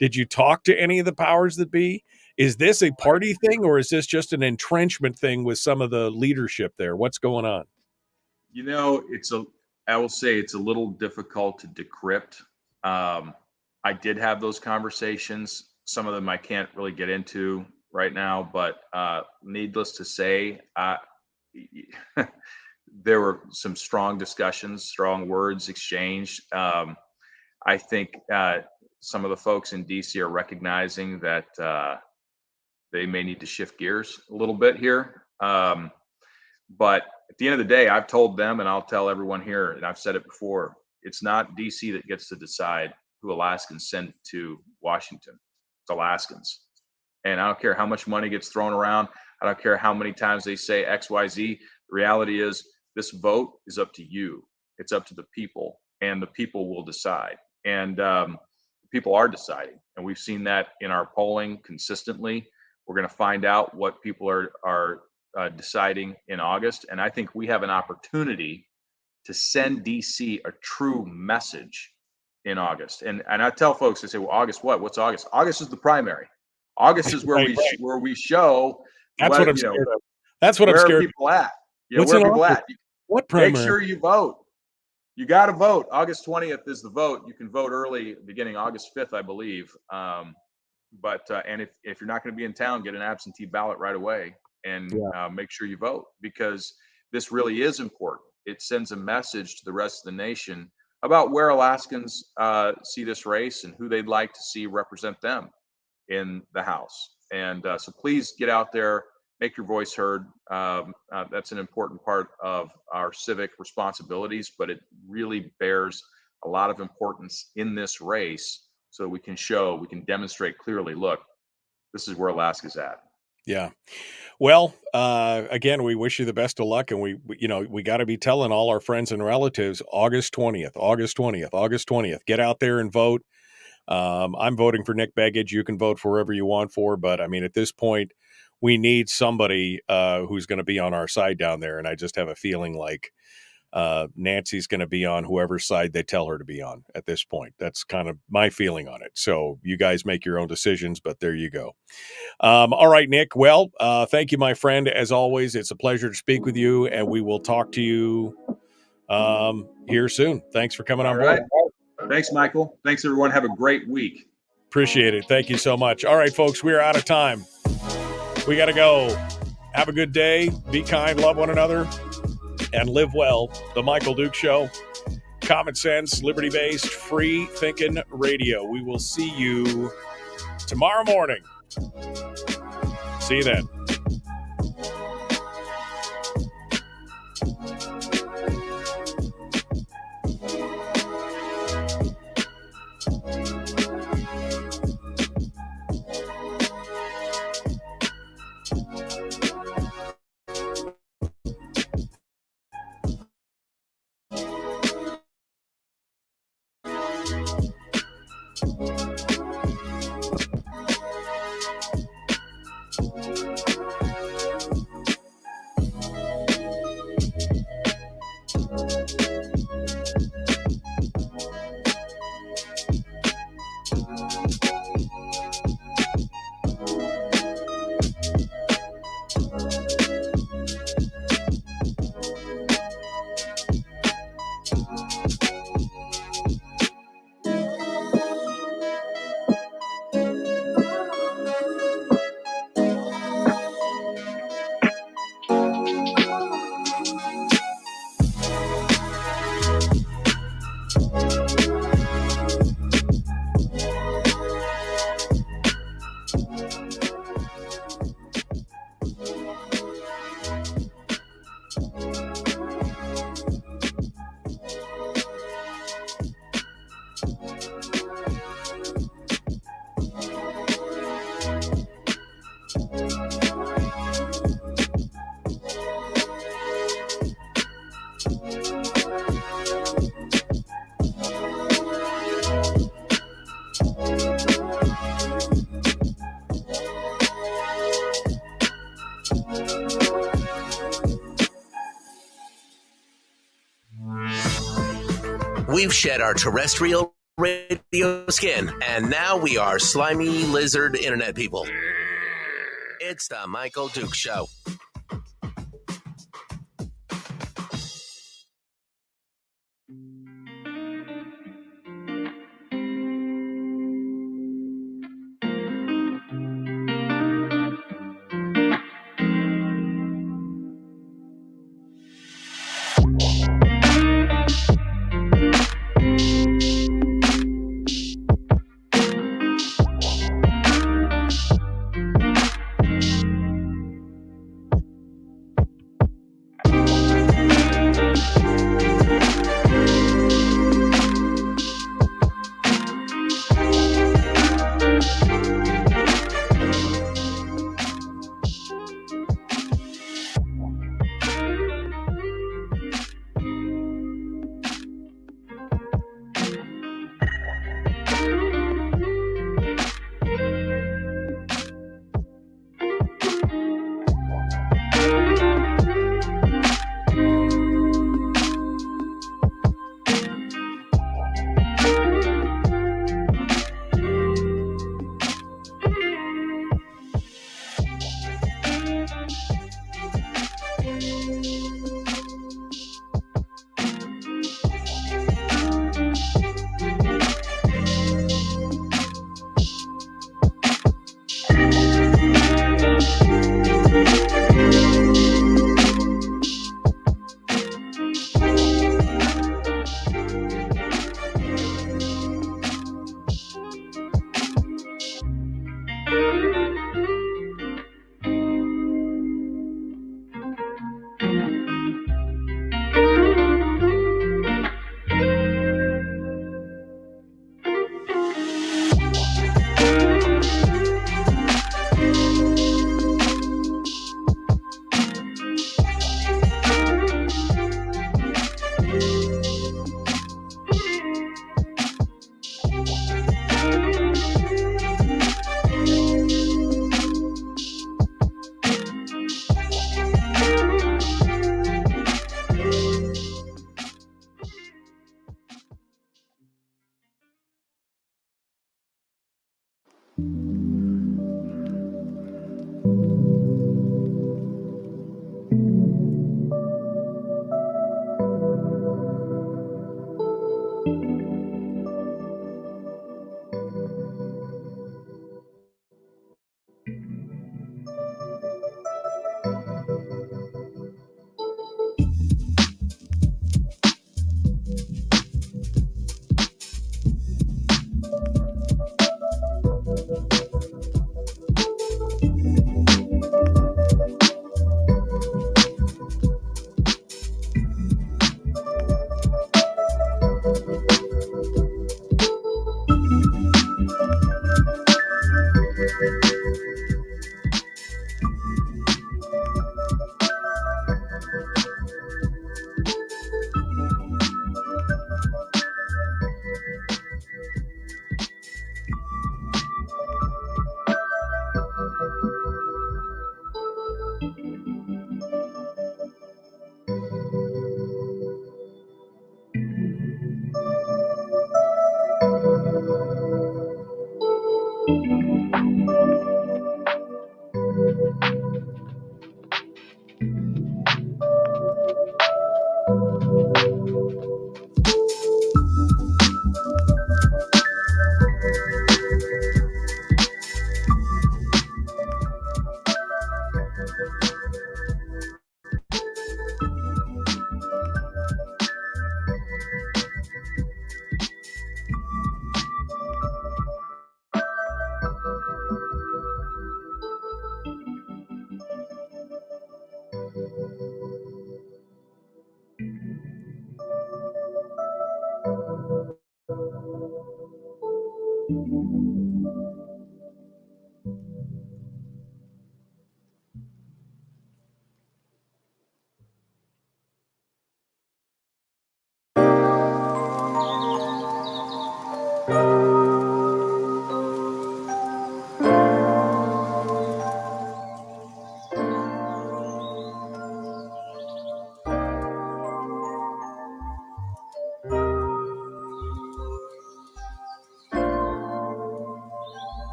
Did you talk to any of the powers that be? Is this a party thing, or is this just an entrenchment thing with some of the leadership there? What's going on? I will say it's a little difficult to decrypt. I did have those conversations. Some of them I can't really get into right now, but needless to say, there were some strong discussions, strong words exchanged. I think some of the folks in DC are recognizing that they may need to shift gears a little bit here. But at the end of the day, I've told them, and I'll tell everyone here, and I've said it before, it's not DC that gets to decide who Alaskans send to Washington. It's Alaskans. And I don't care how much money gets thrown around. I don't care how many times they say X, Y, Z. The reality is this vote is up to you. It's up to the people, and the people will decide. And people are deciding. And we've seen that in our polling consistently. We're going to find out what people are deciding in August. And I think we have an opportunity to send DC a true message in August. And I tell folks, they say, well, August what? What's August? August is the primary. August is where where we show that's what I'm scared of. That's what I'm where scared are people at. What's where are in people August? at? What primary? Make sure you vote. You got to vote. August 20th is the vote. You can vote early, beginning August 5th, I believe. And if you're not going to be in town, get an absentee ballot right away and make sure you vote, because this really is important. It sends a message to the rest of the nation about where Alaskans see this race and who they'd like to see represent them in the House. And so please get out there, make your voice heard. That's an important part of our civic responsibilities, but it really bears a lot of importance in this race, so we can demonstrate clearly, look, this is where Alaska's at. Yeah. Well, again, we wish you the best of luck, and we got to be telling all our friends and relatives August 20th. Get out there and vote. I'm voting for Nick Begich. You can vote for whoever you want for, but I mean, at this point, we need somebody who's going to be on our side down there, and I just have a feeling like Nancy's going to be on whoever's side they tell her to be on at this point. That's kind of my feeling on it. So you guys make your own decisions, but there you go. All right, Nick. Well, thank you, my friend. As always, it's a pleasure to speak with you, and we will talk to you here soon. Thanks for coming on board. Thanks, Michael. Thanks, everyone. Have a great week. Appreciate it. Thank you so much. All right, folks, we are out of time. We got to go. Have a good day. Be kind. Love one another. And live well. The Michael Duke Show. Common sense, liberty-based, free-thinking radio. We will see you tomorrow morning. See you then. We've shed our terrestrial radio skin, and now we are slimy lizard internet people. It's the Michael Duke Show.